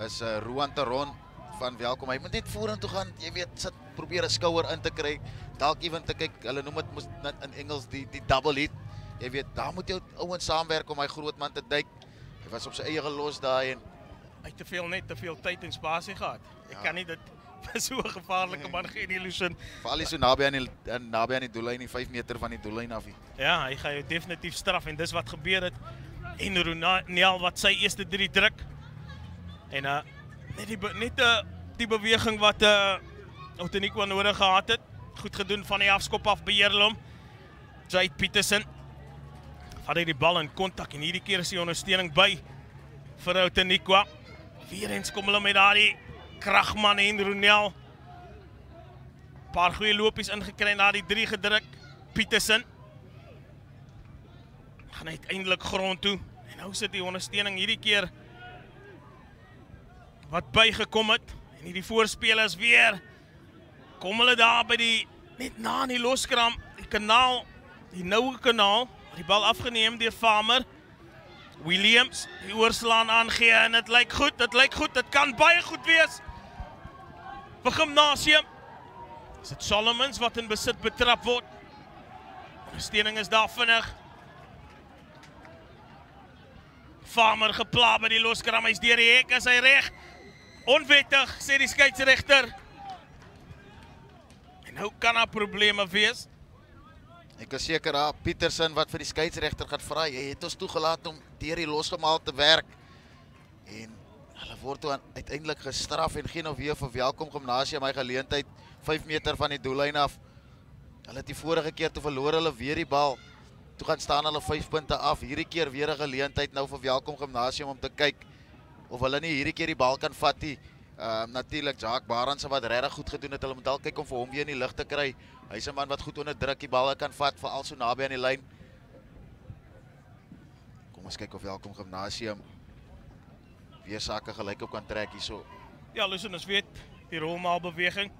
is Roan Teron van Welkom. Hy moet net vorentoe gaan, jy weet, sit probeer 'n skouer in te kry. Dalk ewen te kyk, hulle noem dit in Engels die double hit. Jy weet, daar moet jy ouens saamwerk om hy groot man te duik. Hy was op sy eie gelos daai en Hy het net te veel tyd en spasie gehad. Ek kan nie dit vir so 'n gevaarlike man gee die Illusion. Veral nie so naby aan die doellyn, nie 5 meter van die doellyn af nie. Ja, hy gaan jou definitief straf en dis wat gebeur het. En Ronel wat sy eerste 3 druk. En net die beweging wat Outeniqua nodig gehad het. Goed gedoen van die afskop af beheer hom. Jade Peterson vat hy die bal in kontak en hierdie keer is die ondersteuning by vir Outeniqua. Weer eens kom hulle met daardie kragman en Ronel. Paar goeie lopies ingekry na die 3 gedruk. Peterson gaan uiteindelik grond toe. En nou sit die ondersteuning hierdie keer wat bygekom het. En hierdie voorspelers weer kom hulle daar by die net na in die loskram. Die kanaal, die nouwe kanaal, die bal afgeneem deur Farmer. Williams, die oorslaan aangee en dit lyk goed, dit kan baie goed wees. Vir Gimnasium. Is dit Solomons wat in besit betrap word? Ondersteuning is daar vinnig. Farmer gepla by die loskram, hy's deur die hek, is hy reg? Onwettig, sê die skeieregter. En nou kan daar probleme wees. Ek is seker Pietersen wat vir die skeieregter gaan vra, jy het ons toegelaat om deur die losgemaal te werk. En hulle word toe uiteindelik gestraf en geen of weer vir Welkom Gimnasium my geleentheid 5 meter van die doellyn af. Hulle het die vorige keer toe verloor hulle weer die bal. Toe gaan staan hulle 5 punte af. Hierdie keer weer 'n geleentheid nou vir Welkom Gimnasium om te kyk of hulle nie hierdie keer die bal kan vat nie. Natuurlik Jacques Barendse wat regtig goed gedoen het. Hulle moet dalk kyk om vir hom weer in die lig te kry. Hy's 'n man wat goed onder druk die balle kan vat, veral so naby aan die lyn. Kom ons kyk of Welkom Gimnasium weer sake gelyk op kan trek hierso. Ja, luister, ons weet die rolmaalbeweging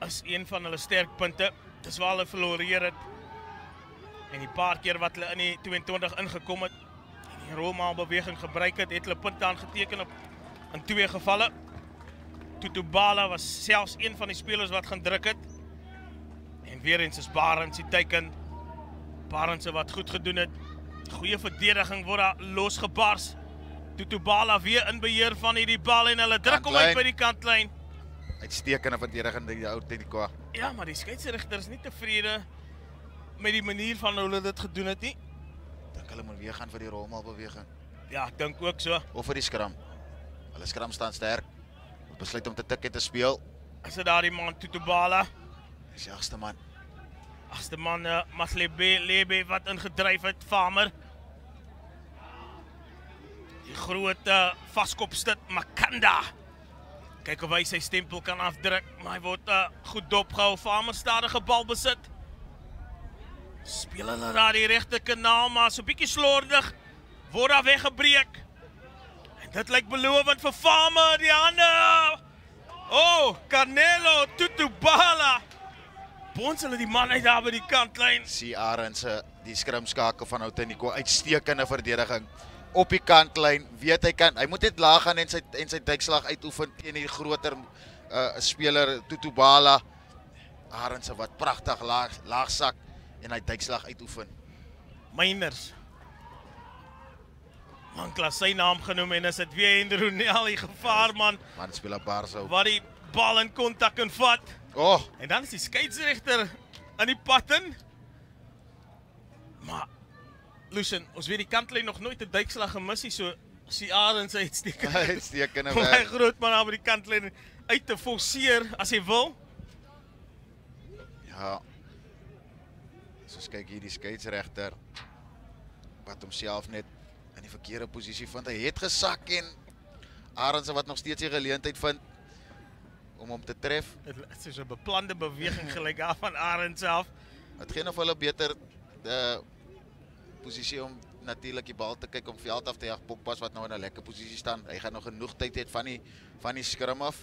is een van hulle sterkpunte. Dis waar hulle verloreer het. En die paar keer wat hulle in die 22 ingekom het en die rolmaalbeweging gebruik het, het hulle punte aangeteken op in 2 gevalle. Tutubala was selfs een van die spelers wat gaan druk het. En weer eens is Barends die teiken. Barends wat goed gedoen het. Goeie verdediging word daar losgebars. Tutubala weer in beheer van hierdie bal en hulle druk hom uit by die kantlyn. Uitstekende verdediging die Outeniqua. Ja, maar die skeieregter is nie tevrede met die manier van hoe hulle dit gedoen het nie. Dink hulle moet weer gaan vir die rolmaalbeweging. Ja, ek dink ook so. Of vir die skram. Hulle skram staan sterk. Hulle besluit om te tik en te speel. Is dit daar die man Tutubala? Dis die agste man. Agste man Maslebe wat ingedryf het, Farmer. Die groot vaskopstit Makanda. Kyk of hy sy stempel kan afdruk, maar hy word goed dopgehou. Farmer stadige bal besit. Speel hulle daar die regte kanaal, maar so bietjie slordig. Word daar weggebreek. En dit lyk belovend vir Farmer, die hande. Oh, Canelo Tutubala. Bons hulle die man uit daar by die kantlyn. Arendse, die skrimskakel van Outeniqua, uitstekende verdediging. Op die kantlyn, weet hy moet net laag gaan en sy duikslag uitoefen teen die groter speler Tutubala. Arendse wat pragtig laag sak en hy duikslag uitoefen. Myners. Mankla sy naam genoem en is dit weer Hendronel, die gevaarman. Man speler Barsou. Wat die bal in kontak kan vat. Oh, En dan is die skeieregter aan die pad in. Maar Lucien, ons weet die kantlyn nog nooit 'n duikslag gemis nie, so Arendse uitstekende om hy werk. groot man aan die kantlyn uit te forceer as hy wil. Ja. Soos kyk hier die skeieregter wat homself net in die verkeerde posisie vind. Hy het gesak en Arendse wat nog steeds die geleentheid vind om hom te tref. Dit is so 'n beplande beweging gelyk af van Arendse af. Het geen of hulle beter posisie om natuurlik die bal te kyk om veld af te jag. Pokpas wat nou in 'n lekker posisie staan. Hy gaan nog genoeg tyd hê van die skrim af.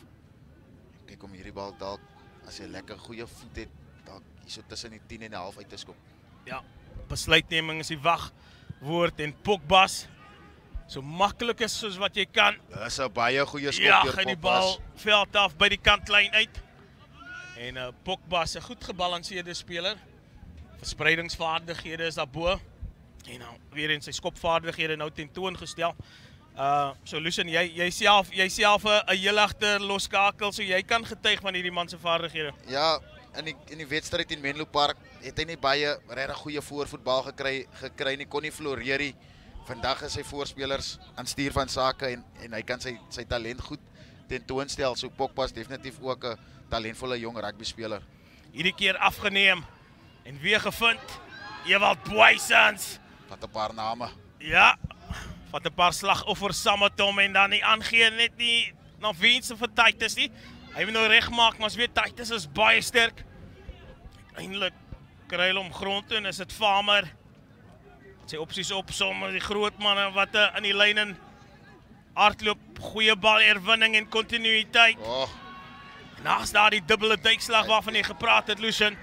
Kyk om hierdie bal dalk as hy 'n lekker goeie voet het, dalk hierso tussen die 10 en 'n half uit te skop. Ja, besluitneming is die wagwoord en Pokbas so maklik is soos wat jy kan. Dis 'n baie goeie skop Ja, deur gaan die Pokpas. bal veld af by die kantlyn uit. En Pokbas 'n goed gebalanseerde speler. Verspreidingsvaardighede is daarbo. En nou weer in sy skopvaardighede nou tentoongestel. So Lucien, jy self 'n heel agter loskakel, so jy kan getuig van hierdie man se vaardighede. Ja, in die wedstryd in Menlo Park het hy nie baie regtig goeie voorvoetbal gekry nie, kon nie floreer nie. Vandag is sy voorspelers aan stuur van sake en hy kan sy talent goed tentoonstel. So Pokpas definitief ook 'n talentvolle jong rugby speler. Hierdie keer afgeneem en weer gevind. Ewald Boysens. Wat 'n paar name. Ja, vat 'n paar slagoffers saam met hom en dan nie aangee net nie na wense vir Titus nie. Hy wil nou regmaak, maar as weet Titus is baie sterk. Uiteindelik kry hy hom grond toe en is dit Farmer. Sy opsies opsom, die groot manne wat in die lyn en hardloop, goeie balerwinning en kontinuïteit. Oh, Naast daar die dubbele duikslag waarvan jy gepraat het, Lucien.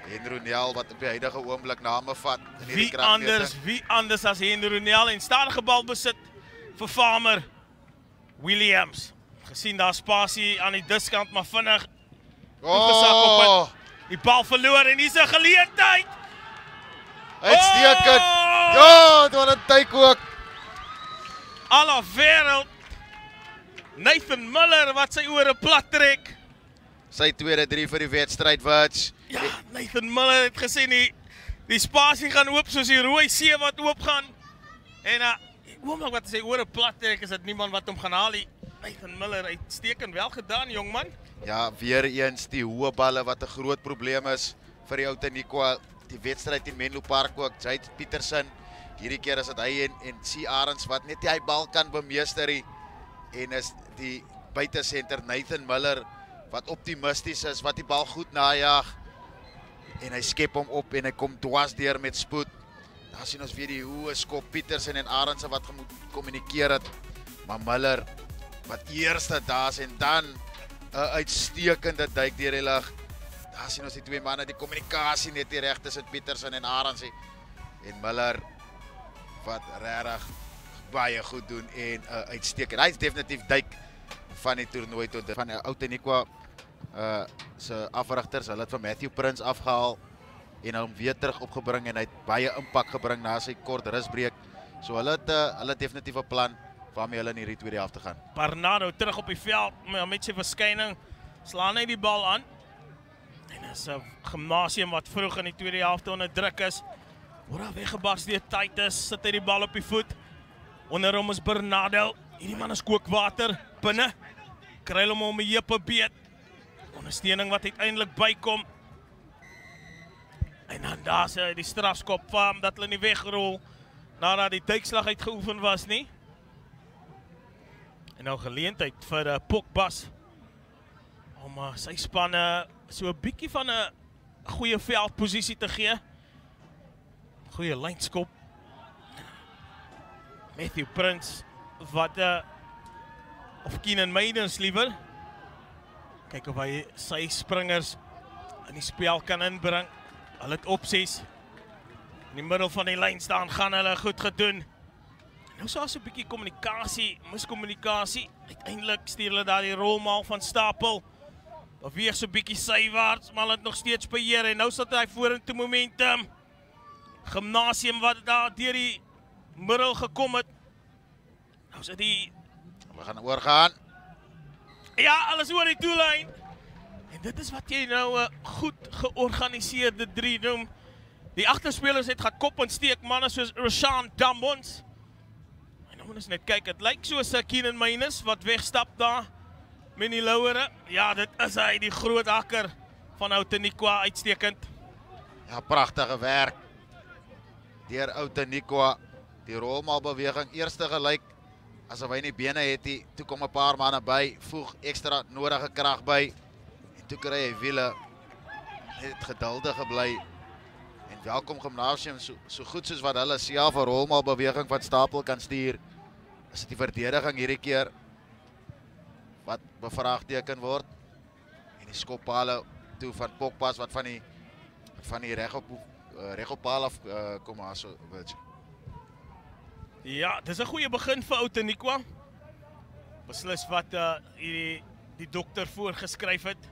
Henry Nel wat op die huidige oomblik name vat in hierdie Wie anders as Henry Nel en stadige bal besit vir Farmer Williams. Gesien daar spasie aan die diskant, maar vinnig toegesak op het. Die bal verloor en hier's 'n geleentheid. Uitstekend. Ja, dit was 'n tyd ook. Alle wêreld. Nathan Miller wat sy ore plat trek. Sy tweede 3 vir die wedstryd, Wits. Ja, Nathan Miller het gesê die spasie gaan oop soos die rooi see wat oopgaan. En oomblik wat sy ore plat trek, is dit niemand wat hom gaan haal nie. Nathan Miller uitstekend wel gedaan, jongman. Ja, weer eens die hoë balle wat 'n groot probleem is vir die Outeniqua. Die wedstryd in Menlo Park ook, Jade Peterson. Hierdie keer is dit hy en C. Arends wat net hy bal kan bemeester nie. En is die buitesenter Nathan Miller wat optimisties is, wat die bal goed najag. En hy skep hom op en hy kom dwars deur met spoed. Daar sien ons weer die hoë skop Peterson en Arends wat moet kommunikeer het. Maar Miller wat eerste daar's en dan 'n uitstekende duik deur die lug. Daar sien ons die twee manne, die kommunikasie net die reg tussen Peterson en Arends en Miller wat regtig baie goed doen en uitstekend. Hy's definitief duik van die toernooi tot van Outeniqua se afrigters. Hulle het van Matthew Prince afgehaal en hom weer terug opgebring en hy het baie impak gebring na sy kort rusbreek. So hulle het definitief 'n plan waarmee hulle in hierdie tweede helfte gaan. Bernardo terug op die veld met sy verskyning, slaan hy die bal aan. En dis 'n gimnasium wat vroeg in die tweede helfte onder druk is. Word daar weggebars deur Titus, sit hy die bal op die voet. Onder hom is Bernardo. Hierdie man is kookwater binne. Kry hom om 'n heupe beet. Ondersteuning wat uiteindelik bykom. En dan daar's die strafskop van dat hulle nie wegrol nadat die duikslag uitgeoefen was nie. En nou geleentheid vir Pokbas om sy span so 'n bietjie van 'n goeie veldposisie te gee. Goeie lynskop. Matthew Prince wat of Keenan Meydens liewer. Kyk of hy sy springers in die spel kan inbring. Hulle het opsies. In die middel van die lyn staan, gaan hulle goed gedoen. Nou so 'n bietjie kommunikasie, miskommunikasie. Uiteindelik stuur hulle daar die rolmaal van Stapel. Beweeg so 'n bietjie sywaarts, maar hulle het nog steeds beheer en nou sit hy vorentoe momentum. Gimnasium wat daar deur die middel gekom het. Nou sit die We gaan oorgaan. Ja, alles oor die doellyn. En dit is wat jy nou 'n goed georganiseerde 3 noem. Die agterspelers het gaan kop en steek manne soos Rashaan Dambons. En nou moet ons net kyk, dit lyk soos Keenan Meydens wat wegstap daar met die louere. Ja, dit is hy, die groot hakker van Outeniqua, uitstekend. Ja, pragtige werk deur Outeniqua. Die rolmaalbeweging eerste gelyk asof hy nie bene het nie. Toe kom 'n paar manne by, voeg ekstra nodige krag by. En toe kry hy wiele. Net geduldig gebly. En welkom Gimnasium, so goed soos wat hulle self 'n rolmaalbeweging van Stapel kan stuur. Is dit die verdediging hierdie keer wat bevraagteken word. En die skoppale toe van Pokpas wat van die reg op paal af kom maar so weet. Ja, dis 'n goeie begin vir Outeniqua. Beslis wat die dokter voorgeskryf het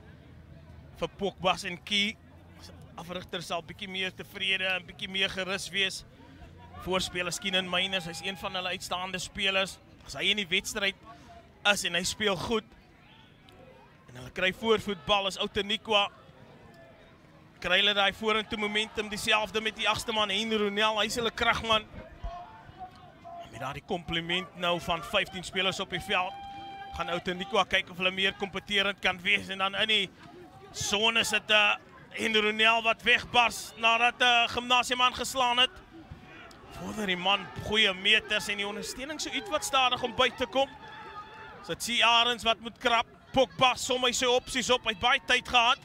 vir Pokbas en Key. Afrigter sal bietjie meer tevrede en bietjie meer gerus wees. Voorspelers Keenan Meydens, hy's een van hulle uitstaande spelers. As hy in die wedstryd is en hy speel goed en hulle kry voorvoetbal as Outeniqua, kry hulle daai vorentoe momentum, dieselfde met die agste man Henry Nel, hy's hulle kragman. Met daardie kompliment nou van 15 spelers op die veld, gaan Outeniqua kyk of hulle meer kompeterend kan wees en dan in die son is dit Henry Nel wat wegbars nadat Gimnasium aangeslaan het. Vorder die man goeie meters en die ondersteuning so iets wat stadig om by te kom. So dit C. Arends wat moet krap. Pokbas som hy sy opsies op, hy het baie tyd gehad.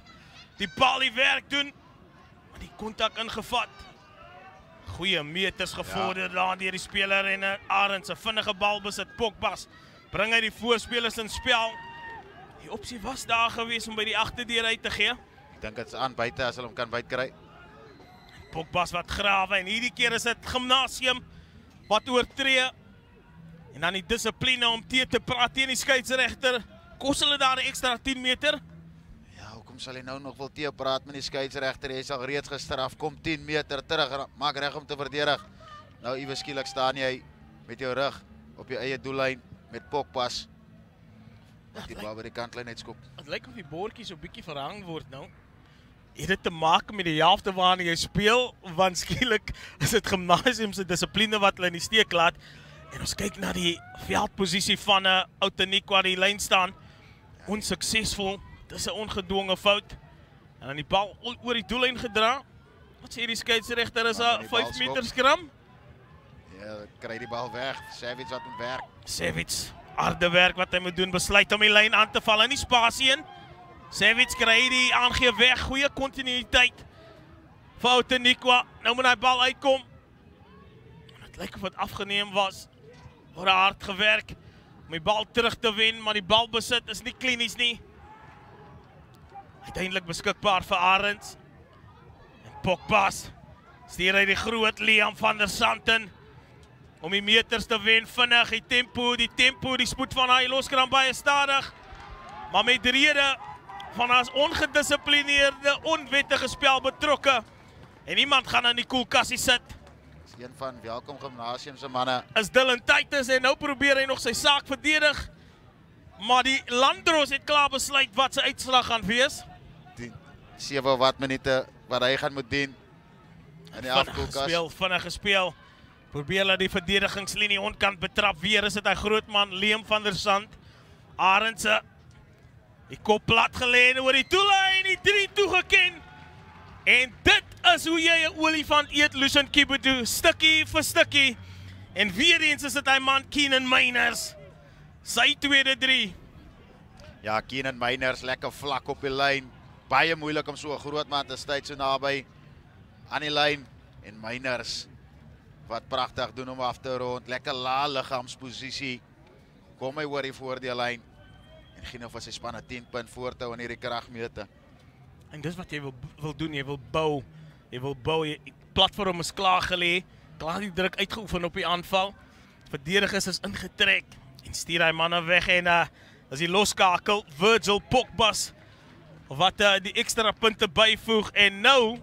Die bal die werk doen, maar die kontak ingevat. Goeie meters gevorder daar deur die speler en Arends, 'n vinnige bal besit. Pokbas bring hy die voorspelers in spel. Die opsie was daar gewees om by die agterdeur uit te gee. Dink dit's aan buite as hulle hom kan bytkry. Pogba's wat grawe en hierdie keer is dit Gimnasium wat oortree. En dan die dissipline om te praat teen die skeieregter. Kos hulle daar 'n ekstra 10 meter? Ja, hoekom sal hy nou nog wil praat met die skeieregter? Hy is al reeds gestraf. Kom 10 meter terug, maak reg om te verdedig. Nou iewes skielik staan jy met jou rug op jou eie doellyn met Pogba's. Wat die bal by die kantlyn uitskop. Het lyk of die bordjie so bietjie verhang word nou. Het dit te maak met die helfte waarin jy speel, want skielik is dit Gimnasium se dissipline wat hulle in die steek laat. En ons kyk na die veldposisie van Outeniqua die lyn staan. Onsuksesvol. Dis 'n ongedwonge fout. En dan die bal oor die doellyn gedra. Wat sê die skeieregter is 'n 5 meter skram? Ja, kry die bal weg. Savage wat moet werk. Savage, harde werk wat hy moet doen, besluit om die lyn aan te val in die spasie in. Savage kry die aangee weg, goeie kontinuïteit vir Outeniqua. Nou moet hy bal uitkom. Het lyk of het afgeneem was. Word hard gewerk om die bal terug te wen, maar die balbesit is nie klinies nie. Uiteindelik beskikbaar vir Arends. En Pogba's stuur hy die groot Liam van der Santen om die meters te wen, vinnig, die spoed van hy loskram baie stadig. Maar met rede van as ongedisciplineerde, onwettige spel betrokke. En iemand gaan in die koelkassie sit. Dis een van Welkom Gimnasium se manne. Is Dylan Titus en nou probeer hy nog sy saak verdedig. Maar die Landros het klaar besluit wat sy uitslag gaan wees. Die 7 wat minute wat hy gaan moet dien in die afkoelkas. Vinnig gespeel. Probeer hulle die verdedigingslinie ontkant betrap. Weer is dit hy grootman Liam van der Sant. Arendse die kop plat gelê oor die doellyn, die 3 toegeken. En dit is hoe jy 'n olifant eet, Lucien Kibudu, stukkie vir stukkie. En weer eens is dit hy man Keenan Myners. Sy tweede 3. Ja, Keenan Myners lekker vlak op die lyn. Baie moeilik om so 'n groot man te stay so naby aan die lyn. En Myners wat pragtig doen om af te rond. Lekker lae liggaamsposisie. Kom hy oor die voordeellyn. En geen of sy span 'n 10 punt voortou in hierdie kragmeter. En dis wat jy wil doen, jy wil bou. Jy wil bou, die platform is klaar gelê. Klaar die druk uitgeoefen op die aanval. Verdedigers is ingetrek en stuur hy manne weg en as die loskakel Virgil Pogba's wat die ekstra punte byvoeg en nou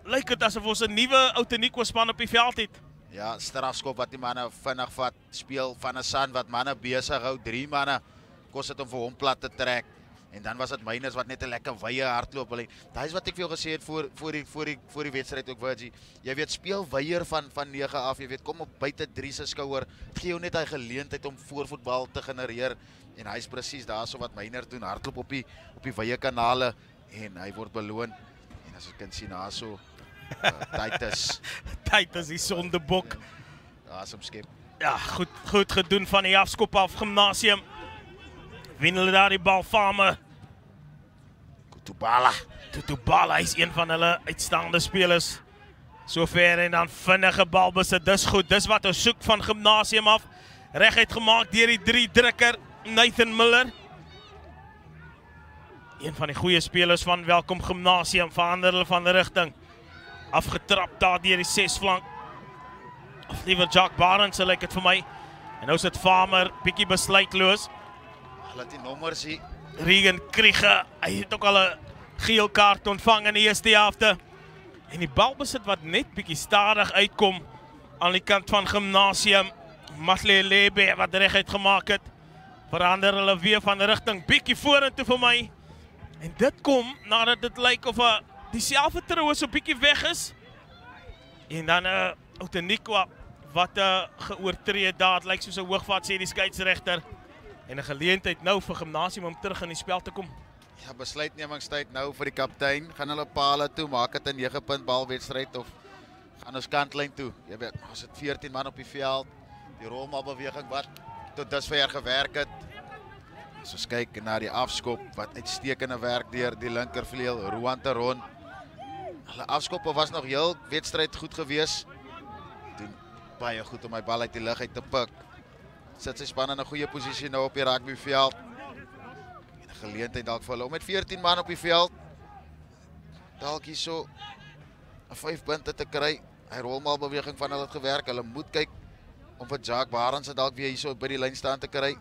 lyk dit asof ons 'n nuwe Outeniqua span op die veld het. Ja, strafskop wat die manne vinnig vat, speel van 'n San wat manne besig hou, 3 manne kos dit om vir hom plat te trek. En dan was dit Myners wat net 'n lekker wye hardloop wil hê. Daai is wat ek vir jou gesê het voor die wedstryd ook, Virgie. Jy weet speel wyeer van 9 af, jy weet kom op buite 3 se skouer. Dit gee jou net daai geleentheid om voorvoetbal te genereer en hy's presies daarso wat Myners doen, hardloop op die wye kanale en hy word beloon. En as jy kan sien daarso Titus die sondebok. Daar's hom skep. Ja, goed gedoen van die afskop af Gimnasium. Wen hulle daar die bal Farmer. Tutubala is een van hulle uitstaande spelers. Sover en dan vinnige balbesit. Dis goed. Dis wat ons soek van Gimnasium af. Reguit gemaak deur die 3 drukker Nathan Miller. Een van die goeie spelers van Welkom Gimnasium, verander hulle van die rigting. Afgetrap daar deur die 6 flank. Of liewer Jack Barnes, lyk dit vir my. En nou sit Farmer bietjie besluitloos. Laat die nommers hier. Regan Krieger, hy het ook al 'n geel kaart ontvang in die eerste helfte. En die balbesit wat net bietjie stadig uitkom aan die kant van Gimnasium. Maslelebe wat reguit gemaak het. Verander hulle weer van rigting bietjie vorentoe vir my. En dit kom nadat dit lyk of die selfvertroue so bietjie weg is. En dan Outeniqua wat geoortree daar, lyk soos 'n hoogvat sê die skeieregter. En 'n geleentheid nou vir Gimnasium om terug in die spel te kom. Ja, besluitnemingstyd nou vir die kaptein. Gaan hulle paal toe, maak dit 'n 9-punt balwedstryd of gaan ons kantlyn toe. Jy weet, ons het 14 man op die veld. Die rolmalbeweging wat tot dusver gewerk het. As ons kyk na die afskop wat uitstekende werk deur die linkervleuel Roan Teron. Hulle afskoppe was nog heel wedstryd goed gewees. Doen baie goed om my bal uit die lug uit te pik. Sit sy span in 'n goeie posisie nou op die rugbyveld. En 'n geleentheid dalk vir hulle om met 14 man op die veld dalk hierso 'n 5 punte te kry. Hy rolmaalbeweging van hulle het gewerk. Hulle moet kyk om vir Jacques Barends dalk weer hierso by die lyn staan te kry.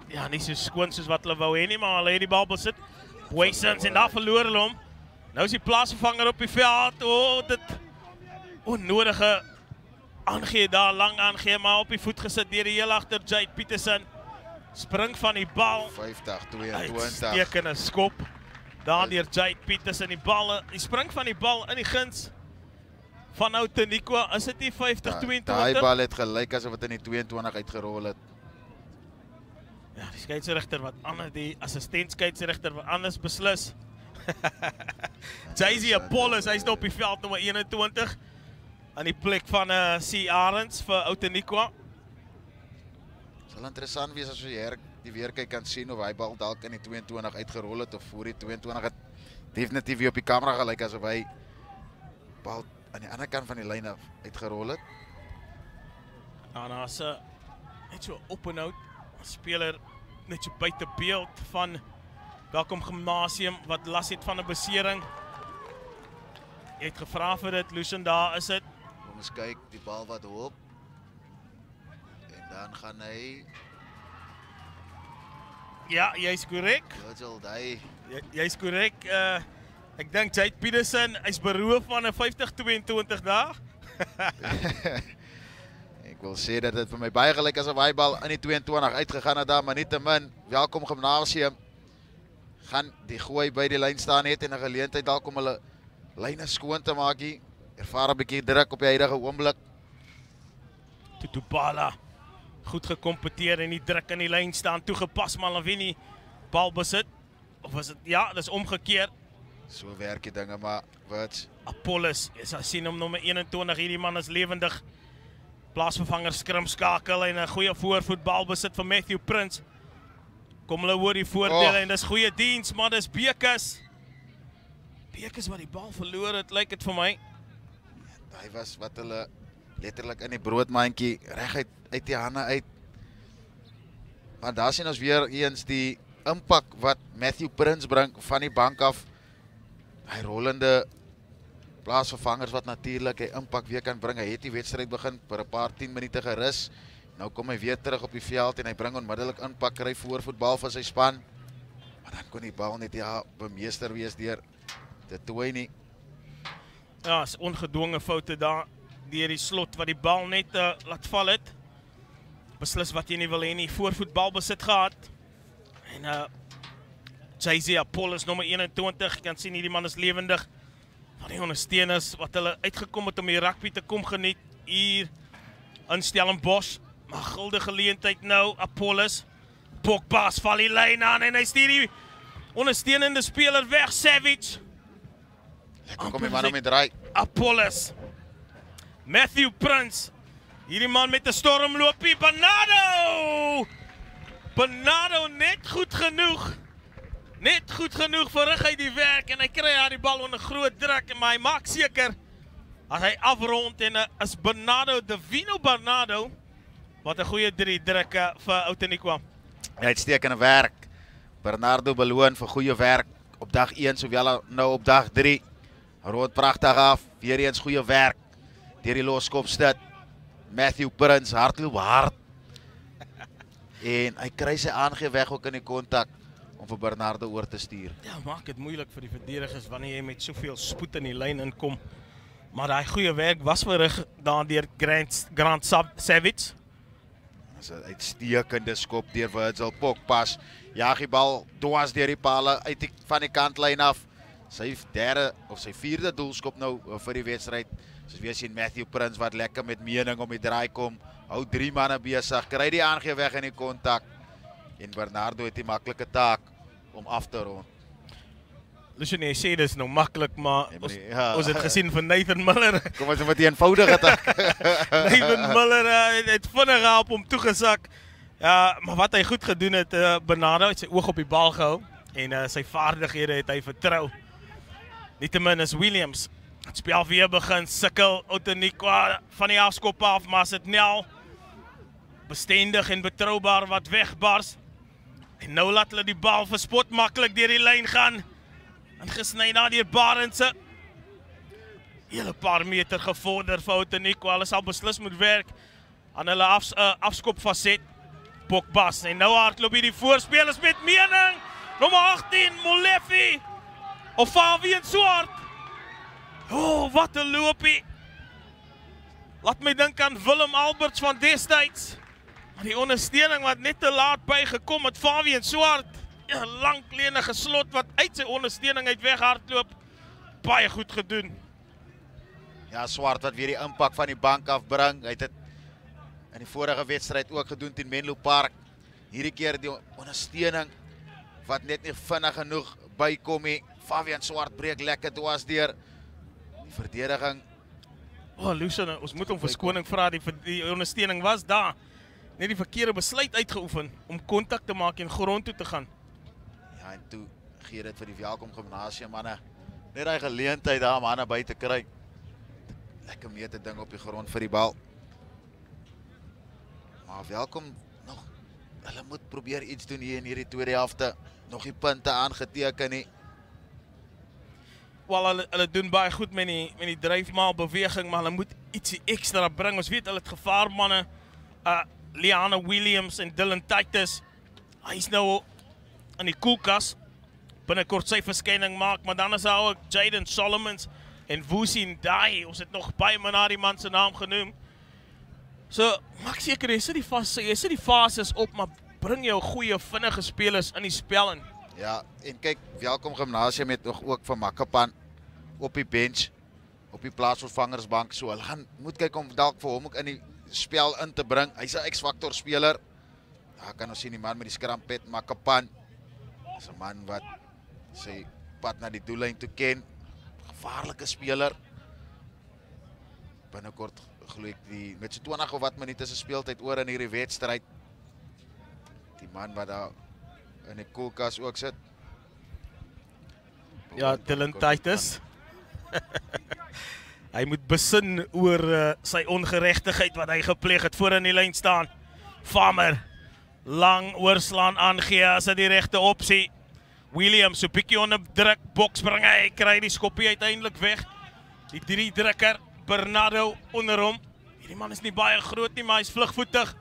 Ja, nie so skoon soos wat hulle wou hê nie, maar hulle het die bal besit. Boysons en daar verloor hulle hom. Nou is die plaasvervanger op die veld. Dit onnodige aangee daar, lang aangee, maar op die voet gesit deur die heel agter Jade Peterson. Spring van die bal. 50-22. Uitstekende skop. Daar deur Jade Peterson. Die spring van die bal in die guns van Outeniqua. Is dit nie 50-22? Daai bal het gelyk asof dit in die 22 uitgerol het. Ja, die skeieregter wat anders, die assistent skeieregter wat anders beslis. Jay-Z Apollos, hy's op die veld nommer 21 aan die plek van C. Arends vir Outeniqua. Sal interessant wees as jy die weerkyk kan sien of hy bal dalk in die 22 uitgerol het of voor die 22 het definitief weer op die kamera gelyk asof hy bal aan die ander kant van die lyn af uitgerol het. Ja, daar's net so op en out speler net so buite beeld van Welkom Gymnasium wat las het van 'n besering. Jy het gevra vir dit, Lucien, daar is dit. Kom ons kyk, die bal wat hoop. En dan gaan hy Ja, jy's korrek. Virgil Day. Jy's korrek. Ek dink Jade Peterson is beroof van 'n 50-22 daar. Ek wil sê dat dit vir my baie gelyk asof hy bal in die 22 uitgegaan het daar, maar nietemin, Welkom Gymnasium gaan die gooi by die lyn staan het en 'n geleentheid dalk om hulle lyne skoon te maak hier. Ervaar 'n bietjie druk op die huidige oomblik. Tutupala goed gekompeteer en die druk in die lyn staan toegepas, Malavini bal besit. Of is dit ja, dis omgekeer. So werk die dinge, maar wat Apollos, jy sien hom nommer 21, hierdie man is lewendig. Plaasvervanger skrim skakel en 'n goeie voorvoetbal besit vir Matthew Prince. Kom hulle hoor die voordele en dis goeie diens, maar dis Bekus. Bekus wat die bal verloor het, lyk dit vir my. Hy was wat hulle letterlik in die broodmandjie reguit uit die hande uit. Maar daar sien ons weer eens die impak wat Matthew Prince bring van die bank af. Hy rollende plaasvervangers wat natuurlik hy impak weer kan bring. Hy het die wedstryd begin vir 'n paar 10 minute gerus. Nou kom hy weer terug op die veld en hy bring onmiddellik impak, kry voorvoetbal vir sy span. Maar dan kon die bal net bemeester wees deur te tooi nie. Ja, is ongedwonge foute daar deur die slot wat die bal net laat val het. Beslis wat jy nie wil hê nie, voorvoetbal besit gehad. En Jay-Z Apollos nommer 21, jy kan sien hierdie man is lewendig. Van die ondersteuners wat hulle uitgekom het om die rugby te kom geniet hier in Stellenbosch. Maar gulde geleentheid nou, Apollos. Pogba's val die lyn aan en hy stuur die ondersteunende speler weg, Savage. Lekker kom die man om die draai. Apollos. Matthew Prince. Hierdie man met 'n stormloopie. Bernardo net goed genoeg. Net goed genoeg verrig hy die werk en hy kry haar die bal onder groot druk. Maar hy maak seker as hy afrond en is Davino Bernardo wat 'n goeie 3 drukke vir Outeniqua. Hy het uitstekende werk. Bernardo beloon vir goeie werk op dag 1 sowel nou op dag 3. Rood pragtig af, weer eens goeie werk deur die loskopstit. Matthew Prince hardloop hard. En hy kry sy aangee weg ook in die kontak om vir Bernardo oor te stuur. Ja, maak dit moeilik vir die verdedigers wanneer jy met soveel spoed in die lyn inkom. Maar daai goeie werk was verrig daar deur Grant Savage. Dis 'n uitstekende skop deur Virgil Pogba. Jaag die bal dwars deur die pale uit van die kantlyn af. Sy derde of sy vierde doelskop nou vir die wedstryd. Soos weer sien Matthew Prince wat lekker met mening om die draai kom. Hou 3 manne besig, kry die aangee weg in die kontak. En Bernardo het die maklike taak om af te rond. Lucien, jy sê dis nou maklik, maar ons het gesien van Nathan Miller. Kom ons met die eenvoudige taak. Nathan Miller het vinnig op hom toegesak. Ja, maar wat hy goed gedoen het, Bernardo het sy oog op die bal gehou en sy vaardighede het hy vertrou. Nietemin is Williams. Het spel weer begin, sukkel Outeniqua van die afskop af, maar sit Nel bestendig en betroubaar wat wegbars. En nou laat hulle die bal verspot maklik deur die lyn gaan. En gesny na deur Barendse. Hele paar meter gevorder vir Outeniqua. Hulle sal beslis moet werk aan hulle afskop facet. Pogba en nou hardloop hier die voorspelers met mening. Nommer 18, Molefe. Of Fabian Swart. Oh, wat 'n loopie. Laat my dink aan Willem Alberts van destyds. Maar die ondersteuning wat net te laat bygekom het, Fabian Swart. Ja, langlenige slot wat uit sy ondersteuning uit weghardloop. Baie goed gedoen. Ja, Swart wat weer die impak van die bank afbring. Hy het dit in die vorige wedstryd ook gedoen teen Menlo Park. Hierdie keer die ondersteuning wat net nie vinnig genoeg bykom nie. Fabian Swart breek lekker dwars deur. Die verdediging. Oh, Lucien, ons moet hom verskoning vra, die ondersteuning was daar. Net die verkeerde besluit uitgeoefen om kontak te maak en grond toe te gaan. Ja, en toe gee dit vir die Welkom Gimnasium manne net daai geleentheid daar om manne by te kry. Lekker meter ding op die grond vir die bal. Maar Welkom nog, hulle moet probeer iets doen hier in hierdie tweede helfte. Nog die punte aangeteken nie. Wel, hulle doen baie goed met die dryfmaal beweging, maar hulle moet ietsie ekstra bring. Ons weet hulle het gevaarmanne, Liana Williams en Dylan Titus. Hy is nou in die koelkas, binnekort sy verskyning maak, maar dan is daar ook Jaden Solomons en Wusi Ndai. Ons het nog baie na die man se naam genoem. So, maak seker, jy sit die fases op, maar bring jou goeie, vinnige spelers in die spel in. Ja, en kyk, Welkom Gimnasium het ook vir Makapan op die bench, op die plaatsvervangersbank, so hulle gaan moet kyk om dalk vir hom ook in die spel in te bring. Hy's 'n X-faktor speler. Daar kan ons sien die man met die skrampet, Makapan. Dis 'n man wat sy pad na die doellyn toe ken. Gevaarlike speler. Binnekort glo ek met so 20 of wat minute se speeltyd oor in hierdie wedstryd. Die man wat daar in die koelkas ook sit. Ja, Dylan Titus. Hy moet besin oor sy ongeregtigheid wat hy gepleeg het voor in die lyn staan. Farmer, lang oorslaan aangee as dit die regte opsie. Williams, so bietjie onder druk, boksspring, hy kry die skoppie uiteindelik weg. Die 3-drukker, Bernardo onder hom. Hierdie man is nie baie groot nie, maar hy's vlugvoetig.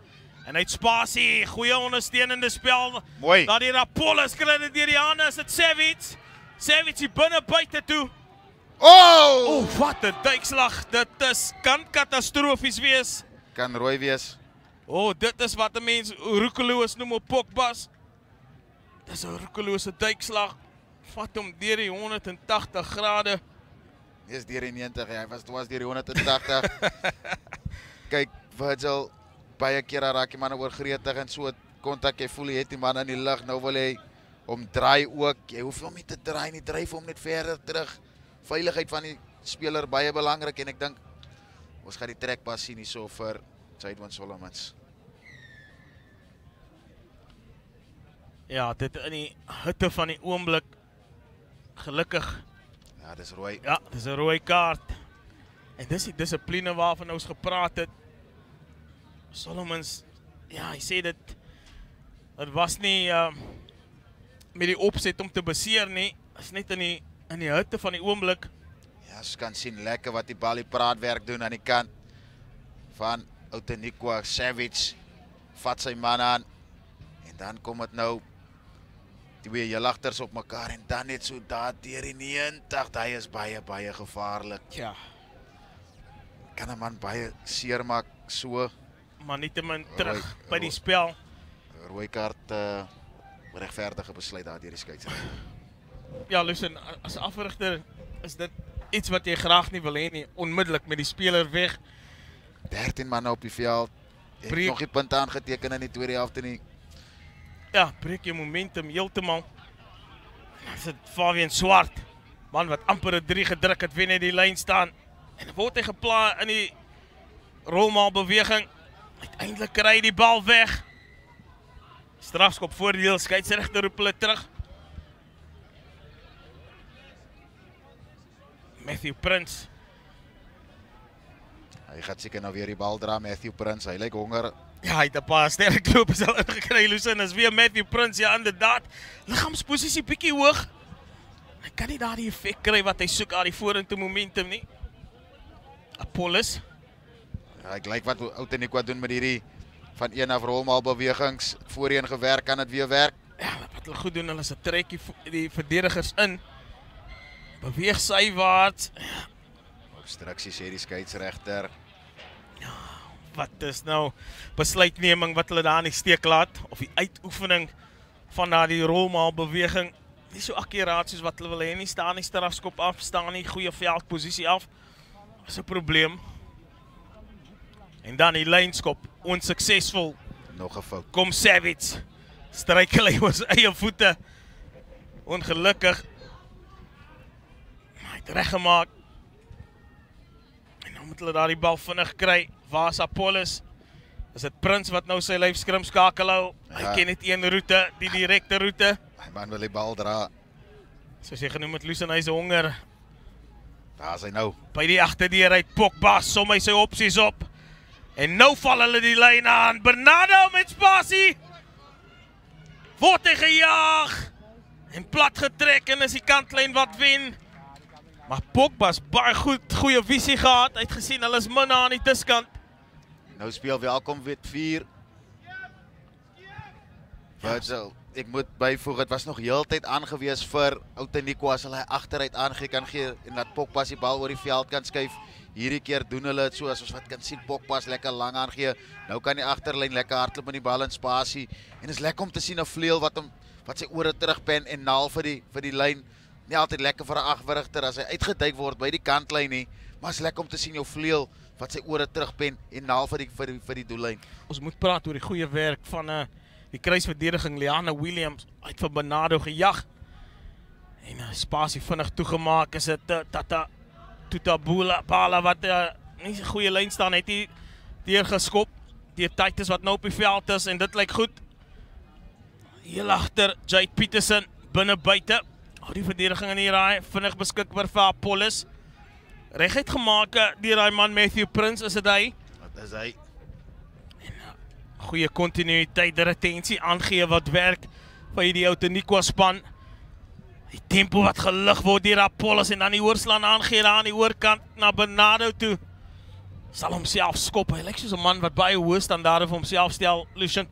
En hy het spasie, goeie ondersteunende spel. Mooi. Daar die Apollos kry dit deur die hande, is dit Savage. Savage hier binne buite toe. Oh! Wat 'n duikslag. Dit kan katastrofies wees. Kan rooi wees. Dit is wat 'n mens roekeloos noem op Pogba's. Dis 'n roekelose duikslag. Vat hom deur die 180 grade. Dis deur die 90, hy was deur die 180. Kyk, Virgil, baie keer raak die man oorgretig en so kontak, jy voel jy het die man in die lug, nou wil hy omdraai ook. Jy hoef hom nie te draai nie, dryf hom net verder terug. Veiligheid van die speler baie belangrik en ek dink ons gaan die trekpas sien hierso vir Jadon Solomons. Ja, dit in die hitte van die oomblik. Gelukkig. Ja, dis rooi. Ja, dis 'n rooi kaart. En dis die dissipline waarvan ons gepraat het. Solomons, ja, hy sê dit was nie met die opset om te beseer nie. Is net in die hitte van die oomblik. Ja, ons kan sien lekker wat die bal die praatwerk doen aan die kant van Outeniqua. Savage vat sy man aan en dan kom dit nou twee jelagters op mekaar en dan net so daar deur die 90. Hy is baie gevaarlik. Ja. Kan 'n man baie seer maak so. Maar nietemin terug by die spel. Rooi kaart regverdige besluit daar deur die skeieregter. Ja, Lucien, as afrigter is dit iets wat jy graag nie wil hê nie. Onmiddellik met die speler weg. 13 manne op die veld. En nog nie punte aangeteken in die tweede helfte nie. Ja, breek jou momentum heeltemal. Dan is dit Fabian Swart. Man wat amper 'n 3 gedruk het, wen net die lyn staan. En dan word hy geplaas in die rolmaal beweging. Uiteindelik kry hy die bal weg. Strafskop voordeel, skeieregter roep hulle terug. Matthew Prince. Hy gaan seker nou weer die bal dra, Matthew Prince. Hy lyk honger. Ja, hy het 'n paar sterk lopers al ingekry, Lucien. Is weer Matthew Prince, ja, inderdaad. Liggaamsposisie bietjie hoog. Hy kan nie daar die effek kry wat hy soek aan die vorentoe momentum nie. Apollos. Ja, ek lyk wat Outeniqua doen met hierdie van een af rolmaal bewegings. Voorheen gewerk, kan dit weer werk. Ja, wat hulle goed doen, hulle is 'n trek die verdedigers in. Beweeg sywaarts. Obstruksie sê die skeieregter. Wat is nou besluitneming wat hulle daar in die steek laat, of die uitoefening van daardie rolmaal beweging, nie so akkuraat soos wat hulle wil hê nie, staan nie strafskop af, staan nie goeie veldposisie af, is 'n probleem. En dan die lynskop, onsuksesvol, Nog 'n fout. kom Savage, struikel hy oor sy eie voete, ongelukkig, hy het reggemaak, en nou moet hulle daar die bal vinnig kry. Waar is Apollos? Is dit Prins wat nou sy lyfskrim skakel hou? Hy Ja. ken net een roete, die direkte roete. My man wil die bal dra. Soos jy genoem het, Lusen, hy is honger. Daar is hy nou. By die agterdeur uit Pogba, som hy sy opsies op. En nou val hulle die lyn aan. Bernardo met spasie. Word hy gejaag. En plat getrek en is die kantlyn wat wen. Maar Pogba's baie goeie visie gehad. Hy het gesien, hulle is min aan die tuskant. Nou speel Welkom wit 4. Virgil, ek moet byvoeg, het was nog heeltyd aangewees vir Outeniqua as hulle agteruit aangee kan gee en dat Pogba die bal oor die veld kan skuif. Hierdie keer doen hulle dit so as ons wat kan sien, Pogba lekker lang aangee. Nou kan die agterlyn lekker hardloop met die bal in spasie en is lekker om te sien 'n vleuel wat sy ore terugpen en naal vir die lyn. Nie altyd lekker vir 'n agwerigter as hy uitgeduik word by die kantlyn nie, maar is lekker om te sien jou vleuel wat sy ore terugpen en naal vir die doellyn. Ons moet praat oor die goeie werk van die kruisverdediging. Liana Williams uit vir Bernardo gejag. En spasie vinnig toegemaak. Is dit Tata Tutabula wat nie 'n goeie lyn staan, het hy deurgeskop. Die Titus wat nou op die veld is en dit lyk goed. Heel agter Jade Peterson binne buite. Die verdediging in die raai vinnig beskikbaar vir Apollos. Reguit gemaak deur daai man Matthew Prince, is dit hy? Wat is hy? Goeie kontinuïteit, die retensie aangee wat werk vir hierdie Outeniqua span. Die tempo wat gelig word deur Apollos en dan die oorslaan aangee daar aan die oorkant na Bernardo toe. Sal homself skop. Hy lyk soos 'n man wat baie hoë standaarde vir homself stel, Lucian.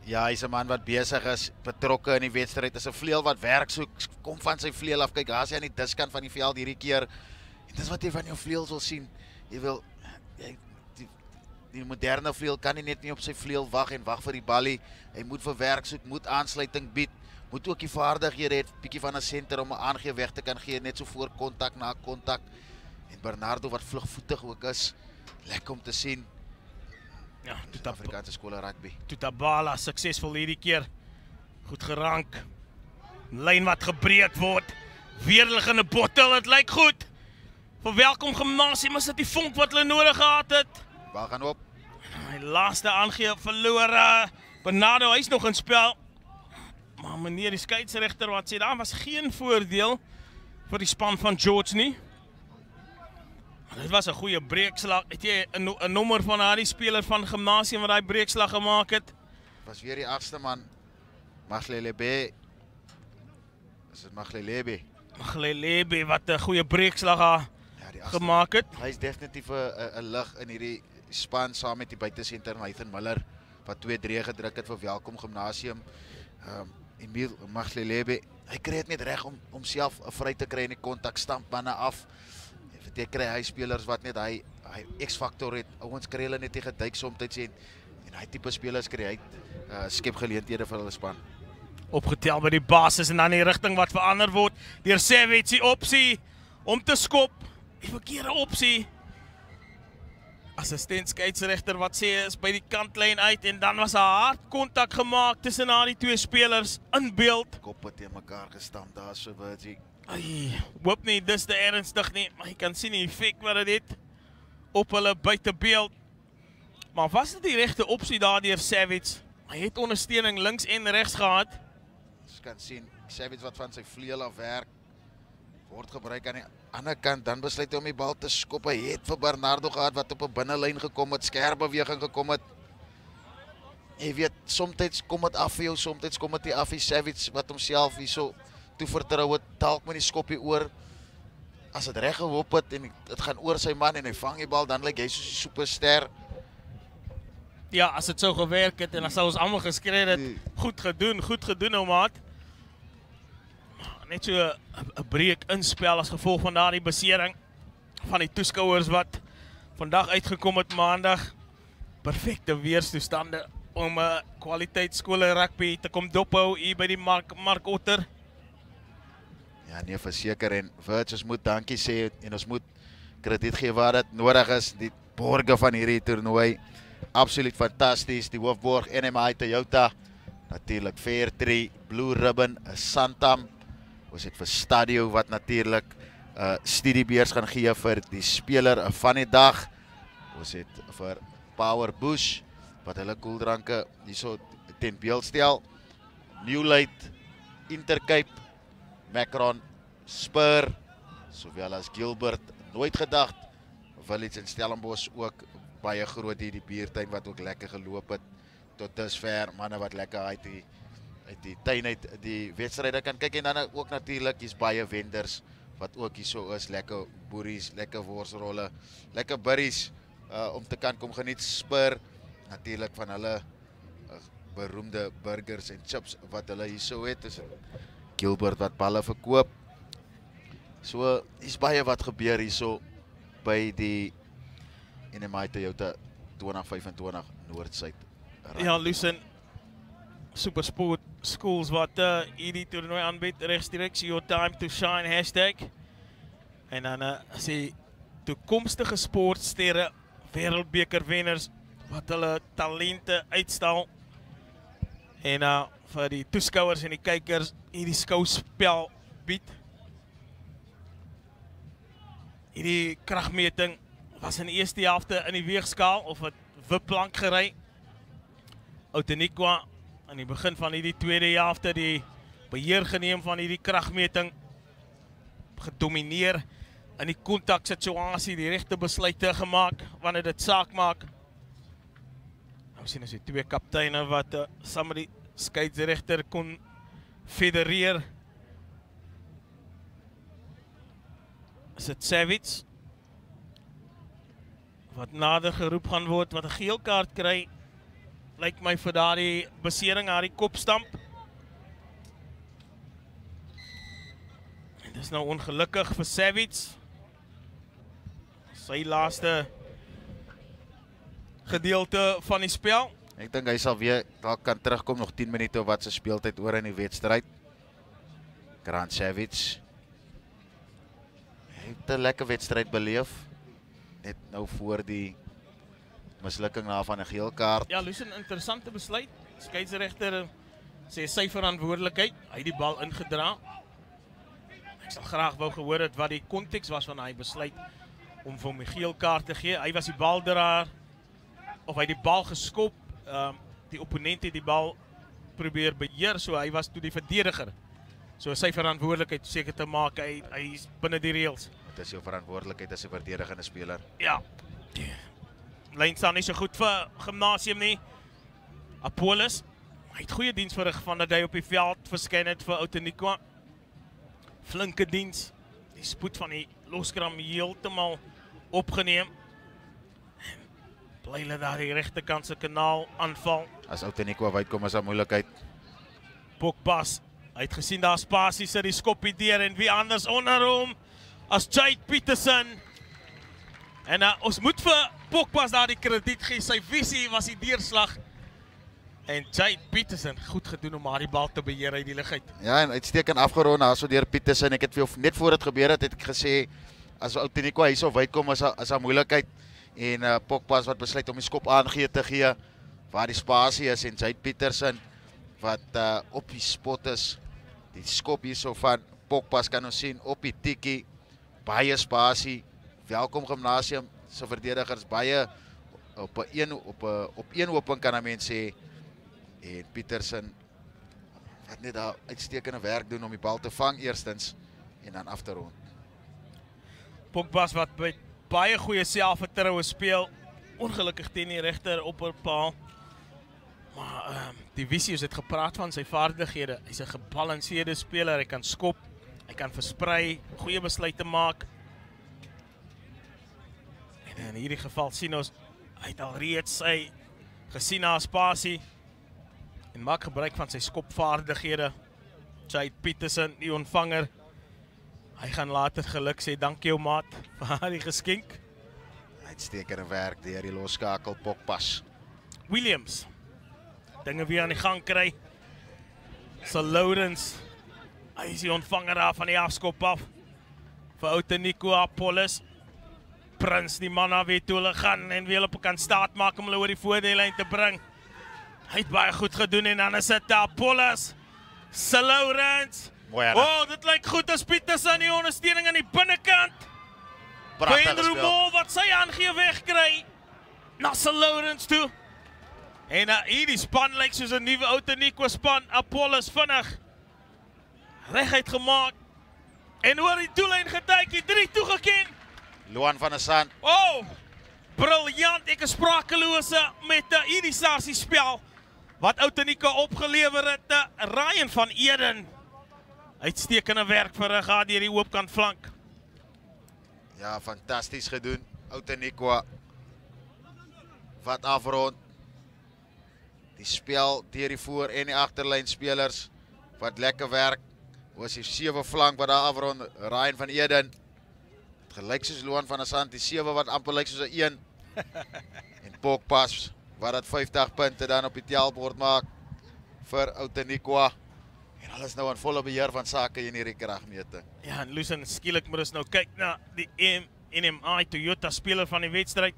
Ja, hy's 'n man wat besig is, betrokke in die wedstryd. Is 'n vleuel wat werk soek, kom van sy vleuel af. Kyk, daar is hy aan die diskant van die veld hierdie keer. En dis wat jy van jou vleuels wil sien. Jy wil die moderne vleuel kan nie net nie op sy vleuel wag en wag vir die ballie. Hy moet vir werk soek, moet aansluiting bied, moet ook die vaardighede hê, bietjie van 'n senter om 'n aangee weg te kan gee, net so voor kontak na kontak. En Bernardo wat vlugvoetig ook is, lekker om te sien. Ja, Suid-Afrikaanse skole rugby. Tutabala suksesvol hierdie keer. Goed gerank. Lyn wat gebreek word. Weerliggende bottel, dit lyk goed. Vir Welkom Gimnasium is dit die vonk wat hulle nodig gehad het. Bal gaan op. My laaste aangee verloor. Bernardo, hy's nog in spel. Maar meneer die skeieregter wat sê daar was geen voordeel vir die span van George nie. Dit was 'n goeie breekslag. Het jy 'n nommer van daardie speler van Gimnasium wat daai breekslag gemaak het? Was weer die 8ste man. Maglelebe. Is dit Maglelebe? Maglelebe wat 'n goeie breekslag gemaak het. Hy is definitief 'n lig in hierdie span saam met die buitesenter Nathan Miller wat 2-3 gedruk het vir Welkom Gimnasium. Emil Maglelebe, hy kry dit net reg om homself 'n vry te kry in die kontak, stamp manne af. Jy kry hy spelers wat net hy X-faktor het. Ouens kry hulle net nie geduik somtyds en hy tipe spelers kry hy skep geleenthede vir hulle span. Opgetel by die basis en dan die rigting wat verander word deur Savage die opsie om te skop. Die verkeerde opsie. Assistent skeieregter wat sê is by die kantlyn uit en dan was 'n hard kontak gemaak tussen die twee spelers in beeld. Koppe teen mekaar gestamp daar so Virgie. Ai, hoop nie dis te ernstig nie, maar jy kan sien die effek wat dit het op hulle buitebeeld. Maar was dit die regte opsie daar deur Savage? Hy het ondersteuning links en regs gehad. Jy kan sien Savage wat van sy vleuel af werk word gebruik aan die ander kant, dan besluit hy om die bal te skop. Hy het vir Bernardo gehad wat op 'n binnelyn gekom het, skerp beweging gekom het. Jy weet, soms kom dit af vir jou, soms kom dit nie af vir Savage wat homself hierso toevertrou het, dalk met die skoppie oor. As dit reg geloop het en dit gaan oor sy man en hy vang die bal, dan lyk hy soos 'n superster. Ja, as dit sou gewerk het en as ons almal geskree het, goed gedoen ou maat. Net so 'n breek inspel as gevolg van daardie besering van die toeskouers wat vandag uitgekom het maandag. Perfekte weerstoestande om 'n kwaliteitskole rugby te kom dophou hier by die Mark Otter. Ja nee, verseker en Virts, ons moet dankie sê en ons moet krediet gee waar dit nodig is. Die borge van hierdie toernooi, absoluut fantasties. Die hoofborg NMI Toyota, natuurlik Fairtree, Blue Ribbon, Santam. Ons het vir Stadio wat natuurlik studiebeers gaan gee vir die speler van die dag. Ons het vir Power Bush wat hulle koeldranke hierso ten beeld stel. New Light, Intercape, Macron, Spur, sowel as Gilbert, nooit gedacht. Village en Stellenbosch ook baie groot hier die buurtuin wat ook lekker geloop het tot dusver, manne wat lekker uit die tuin uit die wedstryde kan kyk en dan ook natuurlik hier's baie vendors wat ook hierso is, lekker boeries, lekker worsrolle, lekker burries om te kan kom geniet. Spur natuurlik van hulle beroemde burgers en chips wat hulle hierso het. Is Gilbert wat balle verkoop. So is baie wat gebeur hierso by die NMI Toyota 2025 Noord-Suid. Ja, Lucien, Supersport Schools wat hierdie toernooi aanbied, regsdireks Your Time to Shine hashtag. En dan sê toekomstige sportsterre, wêreldbeker wenners wat hulle talente uitstal. En vir die toeskouers en die kykers hierdie skouspel bied. Hierdie kragmeting was in die eerste helfte in die weegskaal of het wipplank gery. Outeniqua aan die begin van hierdie tweede helfte die beheer geneem van hierdie kragmeting, gedomineer in die kontaksituasie, die regte besluite gemaak wanneer dit saak maak. Nou sien ons die twee kapteine wat saam met die skeieregter kon federeer. Is dit Savage wat nader geroep gaan word, wat 'n geel kaart kry, lyk my vir daardie besering aan die kopstamp. En dis nou ongelukkig vir Savage. Sy laaste gedeelte van die spel. Ek dink hy sal weer dalk kan terugkom, nog 10 minute of wat se speeltyd oor in die wedstryd. Grant Savage het 'n lekker wedstryd beleef, net nou voor die mislukking na van 'n geel kaart. Ja, Lucien, interessante besluit. Skeieregter sê sy verantwoordelikheid, hy het die bal ingedra. Ek sal graag wou gehoor het wat die konteks was van hy besluit om vir hom die geel kaart te gee. Hy was die baldraer, of hy die bal geskop, die opponent het die bal probeer beheer, so hy was toe die verdediger. So sy verantwoordelikheid seker te maak, hy is binne die reëls. Dit is jou verantwoordelikheid as 'n verdedigende speler. Ja. Lyn staan nie so goed vir Gimnasium nie. Apollos, hy het goeie diens verrig van dat hy op die veld verskyn het vir Outeniqua. Flinke diens, die spoed van die loskram heeltemal opgeneem. Bly hulle daar die regterkant se kanaal aanval. As Outeniqua uitkom is daar moeilikheid. Pokpas, hy het gesien daar spasie sit die skoppie deur en wie anders onder hom as Jade Peterson. En ons moet vir Pokpas daar die krediet gee, sy visie was die deurslag. En Jade Peterson, goed gedoen om die bal te beheer uit die lug uit. Ja, en uitstekend afgerond daarso deur Peterson. Ek het net voor dit gebeur het ek gesê as Outeniqua hierso uitkom is daar moeilikheid en Pokpas wat besluit om die skop aangee te gee waar die spasie is en Jade Peterson wat op die spot is. Die skop hierso van Pokpas kan ons sien op die tikkie, baie spasie. Welkom Gimnasium se verdedigers baie op een ooping kan 'n mens sê. En Peterson wat net daar uitstekende werk doen om die bal te vang eerstens en dan af te rond. Pokpas wat met baie goeie selfvertroue speel, ongelukkig teen die regter opperpaal. Maar Vicious het gepraat van sy vaardighede. Hy's 'n gebalanseerde speler, hy kan skop, hy kan versprei, goeie besluite maak. En in hierdie geval sien ons, hy het alreeds sy gesien na spasie en maak gebruik van sy skopvaardighede. Jade Peterson, die ontvanger, hy gaan later geluk sê, dankie jou maat vir die geskenk. Uitstekende werk deur die losskakel Pokpas. Williams, dinge weer aan die gang kry. Sir Lawrence, hy is die ontvanger daar van die afskop af. Vir Outeniqua Apollos. Prins die man na wie toe hulle gaan en wie hulle kan staat maak om hulle oor die voordeellyn te bring. Hy het baie goed gedoen en dan is dit Apollos. Sir Lawrence. Oh, dit lyk goed as Peterson die ondersteuning aan die binnekant. Pragtige spel. Moore wat sy aangee wegkry na Sir Lawrence toe. En hierdie span lyk soos 'n nuwe Outeniqua span. Apollos vinnig reguit gemaak en oor die doellyn geteken, 3 toegeken. Luan van der Sand. Oh, briljant. Ek is sprakelose met hierdie sarsie spel wat Outeniqua opgelewer het. Ryan van Eden. Uitstekende werk verrig deur die oopkant flank. Ja, fantasties gedoen. Outeniqua wat afrond. Die spel deur die voor- en die agterlyn spelers wat lekker werk. Was die 7 flank wat daar afrond. Ryan van Eden. Het gelyk soos Luan van der Sand, die 7 wat amper lyk soos 'n 1. En Pokpas wat dat 50 punte dan op die tellbord maak vir Outeniqua. En alles nou in volle beheer van sake in hierdie kragmeting. Ja, en Lucian, skielik moet ons nou kyk na die NMI Toyota speler van die wedstryd.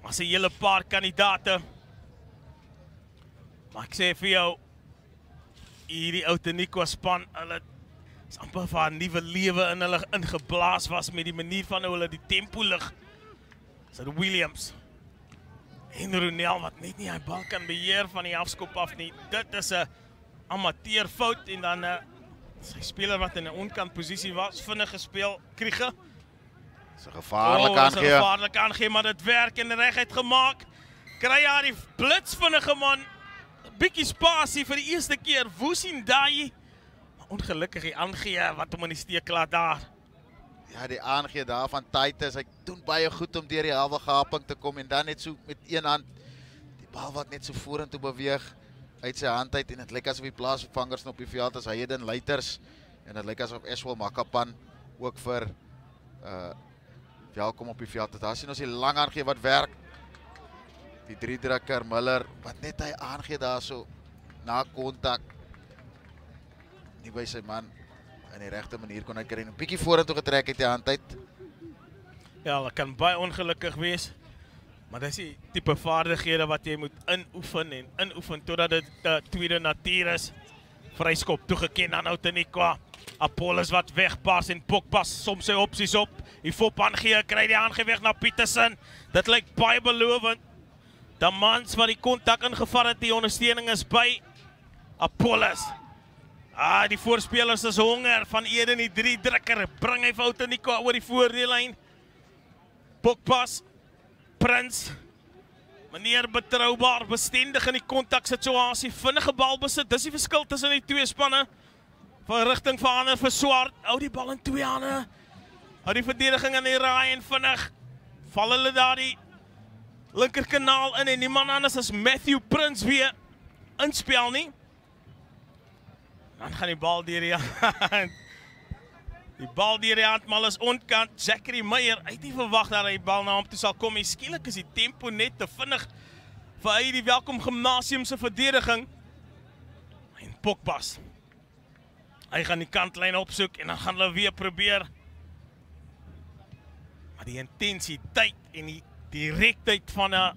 As 'n hele paar kandidate. Maar ek sê vir jou, hierdie Outeniqua span, hulle is amper vir 'n nuwe lewe in hulle ingeblaas was met die manier van hoe hulle die tempo lig. Sir Williams en Ronel wat net nie hy bal kan beheer van die afskop af nie. Dit is 'n amateurfout en dan sy speler wat in 'n onkant posisie was, vinnig gespeel, Kriege. Dis 'n gevaarlike aangee. Dis 'n gevaarlike aangee, maar dit werk en reguit gemaak. Kry hy die blitsvinnige man. Bietjie spasie vir die eerste keer. Woesien daai. Ongelukkig die aangee wat hom in die steek laat daar. Ja, die aangee daar van Titus. Hy doen baie goed om deur die halwe gaping te kom en dan net so met een hand die bal wat net so vorentoe beweeg uit sy hand uit en dit lyk asof die plaasvervangers op die veld is Hayden Luiters en dit lyk asof Eswel Makapan ook vir welkom op die veld. Daar sien ons die lang aangee wat werk. Die 3-drukker Miller wat net hy aangee daar so na kontak. Nie by sy man in die regte manier kon hy kry en 'n bietjie vorentoe getrek uit die hand uit. Ja, hulle kan baie ongelukkig wees. Maar dis die tipe vaardighede wat jy moet inoefen totdat dit tweede natuur is. Vryskop toegeken aan Outeniqua. Apollos wat wegpas en Pokpas soms sy opsies op. Die fop aangee, kry die aangee weg na Peterson. Dit lyk baie belovend. Damans wat die kontak ingevat het, die ondersteuning is by Apollos. Die voorspelers is honger van Eden die 3-drukker. Bring hy vir Outeniqua oor die voordeellyn. Pokpas, Prins, meneer betroubaar, bestendig in die kontaksituasie, vinnige balbesit, dis die verskil tussen die twee spanne. Van rigting verander vir Swart, hou die bal in 2 hande. Hou die verdediging in die raai en vinnig val hulle daar die linkerkanaal in en niemand anders as Matthew Prins weer inspel nie. Dan gaan die bal deur die hand. Die bal deur die hand, maar is ontkant. Zachary Meyer, hy het nie verwag dat hy die bal na hom toe sal kom. Skielik is die tempo net te vinnig vir hy die Welkom Gimnasium se verdediging. En Pokpas. Hy gaan die kantlyn opsoek en dan gaan hulle weer probeer. Maar die intensiteit en die direktheid van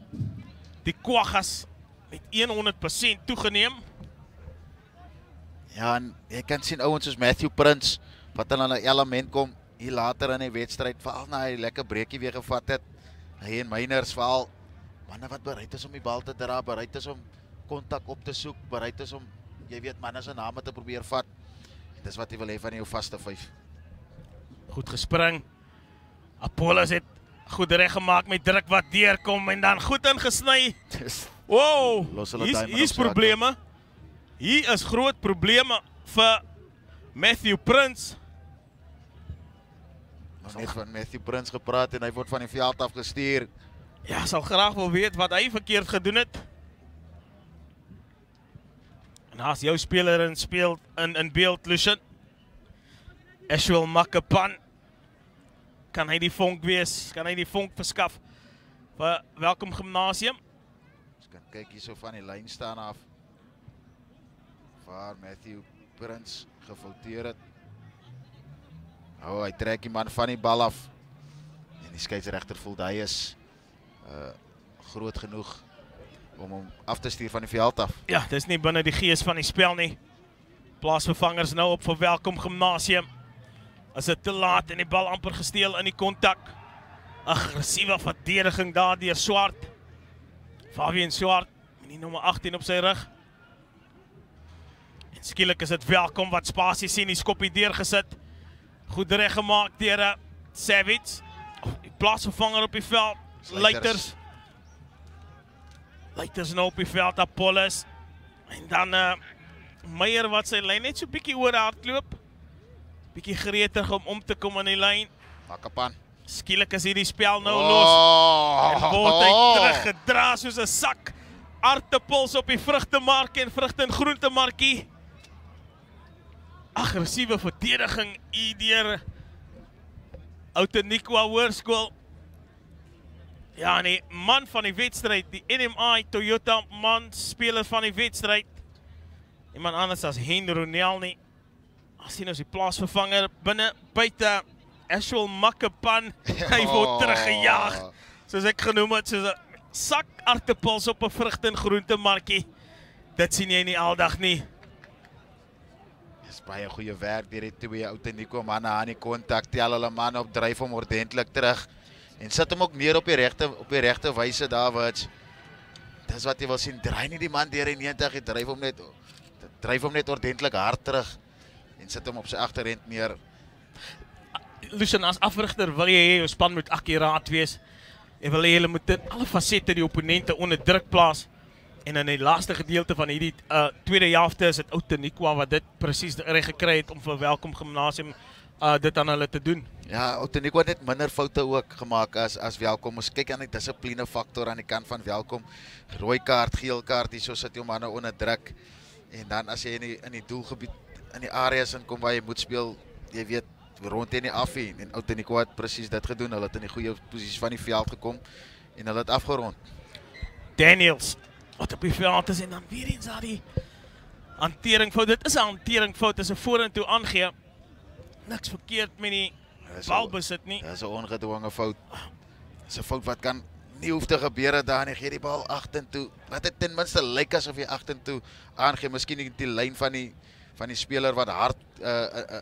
die Kwaggas met 100% toegeneem. Ja, en jy kan sien ouens soos Matthew Prins wat in 'n element kom hier later in die wedstryd, veral na hy lekker breekie weer gevat het. Hy en Meiners veral manne wat bereid is om die bal te dra, bereid is om kontak op te soek, bereid is om, jy weet, manne se name te probeer vat. En dis wat jy wil hê van jou vaste 5. Goed gespring. Apollos het goed reggemaak met druk wat deurkom en dan goed ingesny. Wow, Los hulle hier's Diamond hier's op sak. probleme. Hier is groot probleme vir Matthew Prince. Nog net van Matthew Prince gepraat en hy word van die veld afgestuur. Ja, sal graag wil weet wat hy verkeerd gedoen het. En as jou speler in beeld, Lucian. Ashwell Makapan. Kan hy die vonk wees? Kan hy die vonk verskaf vir Welkom Gimnasium? Ons kan kyk hierso van die lyn staan af. Waar Matthew Prince gefouteer het. Hy trek die man van die bal af. En die skeieregter voel hy is groot genoeg om hom af te stuur van die veld af. Ja, dis nie binne die gees van die spel nie. Plaasvervangers nou op vir Welkom Gimnasium. Is dit te laat en die bal amper gesteel in die kontak. Aggressiewe verdediging daar deur Swart. Fabian Swart, met die nommer 18 op sy rug. En skielik is dit Welkom wat spasie sien, die skoppie deurgesit. Goed reggemaak deur Savage. Die plaasvervanger op die veld, Luiters. Luiters nou op die veld, Apollos. En dan Meyer wat sy lyn net so bietjie oor hardloop. Bietjie gretig om te kom aan die lyn. Makapan. Skielik is hierdie spel nou los. En word hy teruggedra soos 'n sak aartappels op die vrugtemark en vrugte- en groentemarkie. Aggressiewe verdediging hier deur Outeniqua Hoërskool. Ja, en die man van die wedstryd, die NMI Toyota man speler van die wedstryd. Iemand anders as Henry Ronel nie. As sien ons die plaasvervanger binne buite Ashwell Makapan. Hy word teruggejaag. Soos ek genoem het, soos 'n sak aartappels op 'n vrugte- en groentemarkie. Dit sien jy nie aldag nie. Dis baie goeie werk deur die twee Outeniqua manne aan die kontak. Tel hulle manne op, dryf hom ordentlik terug. En sit hom ook neer op die regte wyse daar wat. Dis wat jy wil sien. Draai nie die man deur die 90, jy dryf hom net ordentlik hard terug en sit hom op sy agterend neer. Lucian, as afrigter wil jy hê jou span moet akkuraat wees. En wil jy hulle moet in alle fasette die opponente onder druk plaas. En in die laaste gedeelte van hierdie tweede helfte is dit Outeniqua wat dit presies reg gekry het om vir Welkom Gimnasium dit aan hulle te doen. Ja, Outeniqua het net minder foute ook gemaak as Welkom. Ons kyk aan die dissipline faktor aan die kant van Welkom. Rooi kaart, geel kaart, hierso sit jou manne onder druk. En dan as jy in die doelgebied, in die areas inkom waar jy moet speel, jy weet, rond jy nie af nie. En Outeniqua het presies dit gedoen. Hulle het in die goeie posisie van die veld gekom en hulle het afgerond. Daniels, wat op die veld is en dan weer eens daar die hanteringfout. Dit is 'n hanteringfout, is 'n vorentoe aangee. Niks verkeerd met die balbesit nie. Dis 'n ongedwonge fout. Dis 'n fout wat kan nie hoef te gebeur daar nie. Gee die bal agtertoe. Wat dit ten minste lyk asof jy agtertoe aangee. Miskien die lyn van die speler wat hard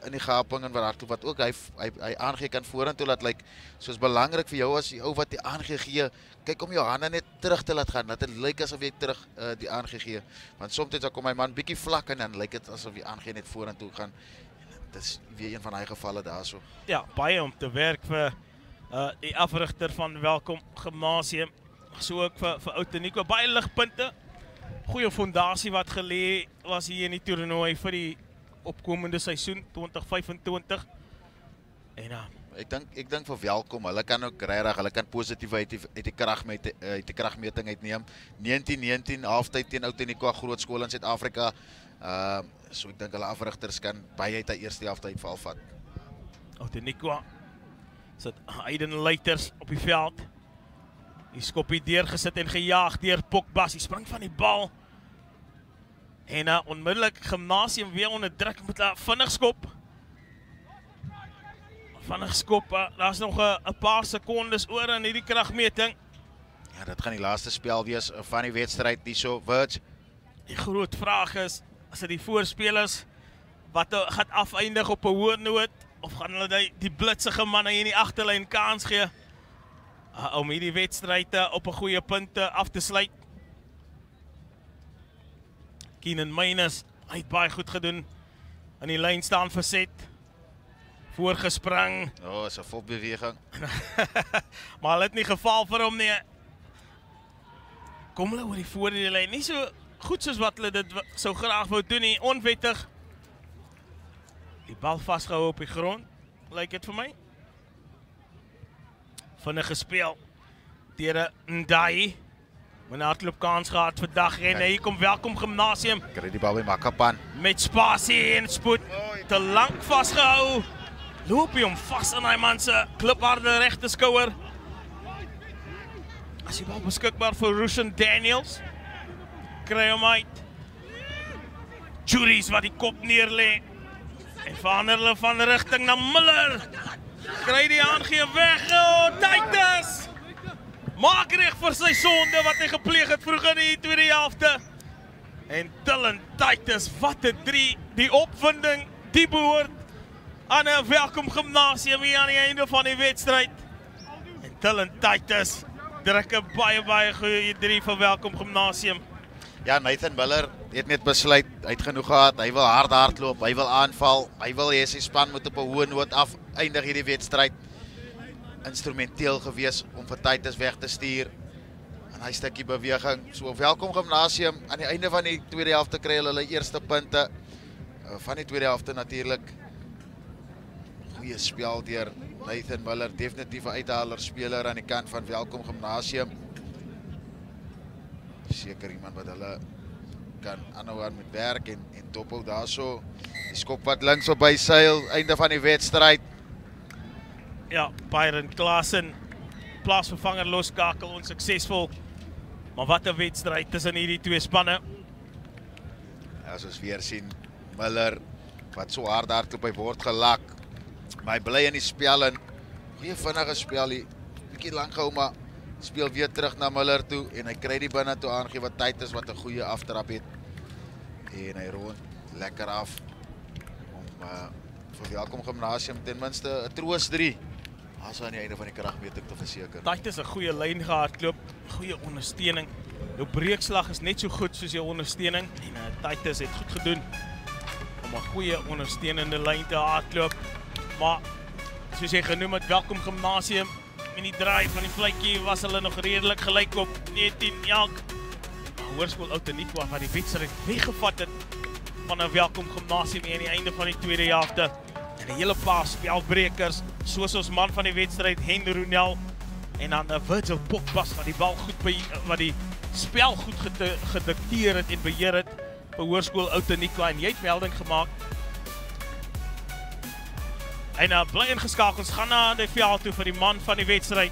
in die gaping en wat hardtoe wat ook hy aangee kan vorentoe laat lyk. Soos belangrik vir jou as die ou wat die aangee gee. Kyk om jou hande net terug te laat gaan. Dat dit lyk asof jy terug die aangee gee. Want soms dan kom my man bietjie vlak en dan lyk dit asof die aangee net vorentoe gaan. Dit is weer een van daai gevalle daarso. Ja, baie om te werk vir die afrigter van Welkom Gimnasium. So ook vir Outeniqua. Baie ligpunte. Goeie fondasie wat gelê was hier in die toernooi vir die opkomende seisoen 2025. En Ek dink vir Welkom, hulle kan ook regtig, hulle kan positief uit die kragmeting uitneem. 19-19 halftyd teen Outeniqua Grootskool in Suid-Afrika. So ek dink hulle afrigters kan baie uit die eerste helft uitval vat. Outeniqua sit Aiden Luiters op die veld. Die skoppie deurgesit en gejaag deur Pokbas. Die spring van die bal. En onmiddellik Gimnasium weer onder druk met 'n vinnig skop. Daar's nog 'n paar sekondes oor in hierdie kragmeting. Ja, dit gaan die laaste spel wees van die wedstryd hierso, Virg. Die groot vraag is dit die voorspelers wat gaan afeindig op 'n hoë noot of gaan hulle die blitsige manne hier in die agterlyn kans gee om hierdie wedstryd op 'n goeie punt af te sluit. Keenan Minus, hy het baie goed gedoen. In die lyn staan verset. Voorgespring. Is 'n volbeweging. Maar hulle het nie geval vir hom nie. kom hulle oor die voordelelyn. Nie so goed soos wat hulle dit sou graag wou doen nie. Onwettig. Die bal vasgehou op die grond. Lyk dit vir my. Vinnig gespeel deur Ndai. Maar hardloop kans gehad vandag en hier kom Welkom Gimnasium. Kry die bal by Makapan. Met spasie en spoed. Te lank vasgehou. Loop hy hom vas in hy man se klipharde regte skouer. As die bal beskikbaar vir Rushan Daniels. Kry hom uit. Juries wat die kop neerlê. En verander hulle van rigting na Miller. Kry die aangee weg. Titus! Maak reg vir sy sonde wat hy gepleeg het vroeg in die tweede helfte. En Dylan Titus, wat 'n 3. Die opwinding, die behoort aan 'n Welkom Gimnasium hier aan die einde van die wedstryd. En Dylan Titus druk 'n baie goeie 3 vir Welkom Gimnasium. Ja, Nathan Miller het net besluit, hy het genoeg gehad, hy wil hardloop, hy wil aanval, hy wil hê sy span moet op 'n hoë noot eindig hierdie wedstryd. Instrumenteel gewees om vir Titus weg te stuur. En hy stukkie beweging. So Welkom Gimnasium aan die einde van die tweede helfte kry hulle eerste punte. Van die tweede helfte natuurlik. Goeie spel deur Nathan Miller, definitief 'n uithaler speler aan die kant van Welkom Gimnasium. Seker iemand wat hulle kan aanhou aan met werk en dophou daarso. Die skop wat links op by seil, einde van die wedstryd. Ja, Byron Klaasen, plaasvervanger loskakel, onsuksesvol. Maar wat 'n wedstryd tussen hierdie twee spanne. Ja, soos weer sien, Miller wat so hard hardloop, hy word gelak. Maar hy bly in die spel en goeie vinnige spel hier. Bietjie lank gehou, maar speel weer terug na Miller toe en hy kry die binne toe aangee wat Titus wat 'n goeie aftrap het. En hy rond lekker af om vir Welkom Gimnasium ten minste 'n troos 3. Also aan die einde van die kragmeting te verseker. Titus 'n goeie lyn gehardloop, goeie ondersteuning. Jou breekslag is net so goed soos jou ondersteuning en Titus het goed gedoen om 'n goeie ondersteunende lyn te hardloop. Maar soos jy genoem het, Welkom Gimnasium in die draai van die vletjie was hulle nog redelik gelyk op 19 elk. Hoërskool Outeniqua wat die wedstryd weggevat het van 'n Welkom Gimnasium aan die einde van die tweede helfte. En 'n hele paar spelbrekers, soos ons man van die wedstryd Henry Ronel en dan 'n Virgil Pogba wat die bal goed wat die spel goed gedikteer het en beheer het vir Hoërskool Outeniqua en jy het melding gemaak. En bly ingeskakel, ons gaan na die veld toe vir die man van die wedstryd.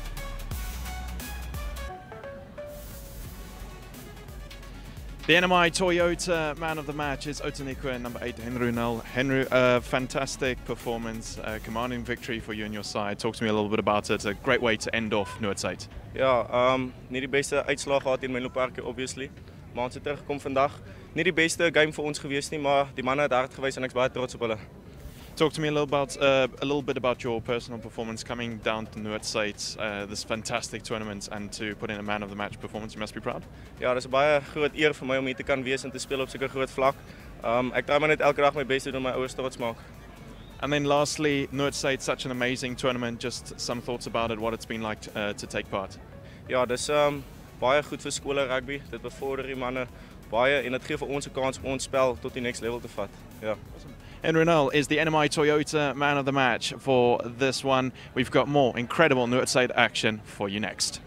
The NMI Toyota man of the match is Outeniqua, number 8, Henry Ronel. Henry, fantastic performance, commanding victory for you and your side. Talk to me a little bit about it. A great way to end off Noordzijde. Ja, nie die beste uitslag gehad in Menlo Park, obviously. Maar ons het teruggekom vandag. Nie die beste game vir ons geweest nie, maar die manne het hard gewys en ek's baie trots op hulle. Talk to me a little bit about your personal performance coming down to Noordzijde, this fantastic tournament, and to put in a man of the match performance. You must be proud. Ja, dis 'n baie groot eer vir my om hier te kan wees en te speel op sulke groot vlak. Ek probeer maar net elke dag my bes te doen om my ouers trots maak. And then lastly, Noordzijde, such an amazing tournament. Just some thoughts about it, what it's been like to take part. Ja, dis baie goed vir skole rugby. Dit bevorder die manne baie en dit gee vir ons 'n kans om ons spel tot die next level te vat. Ja. Henry Ronel is the NMI Toyota man of the match for this one. We've got more incredible Noordzijde action for you next.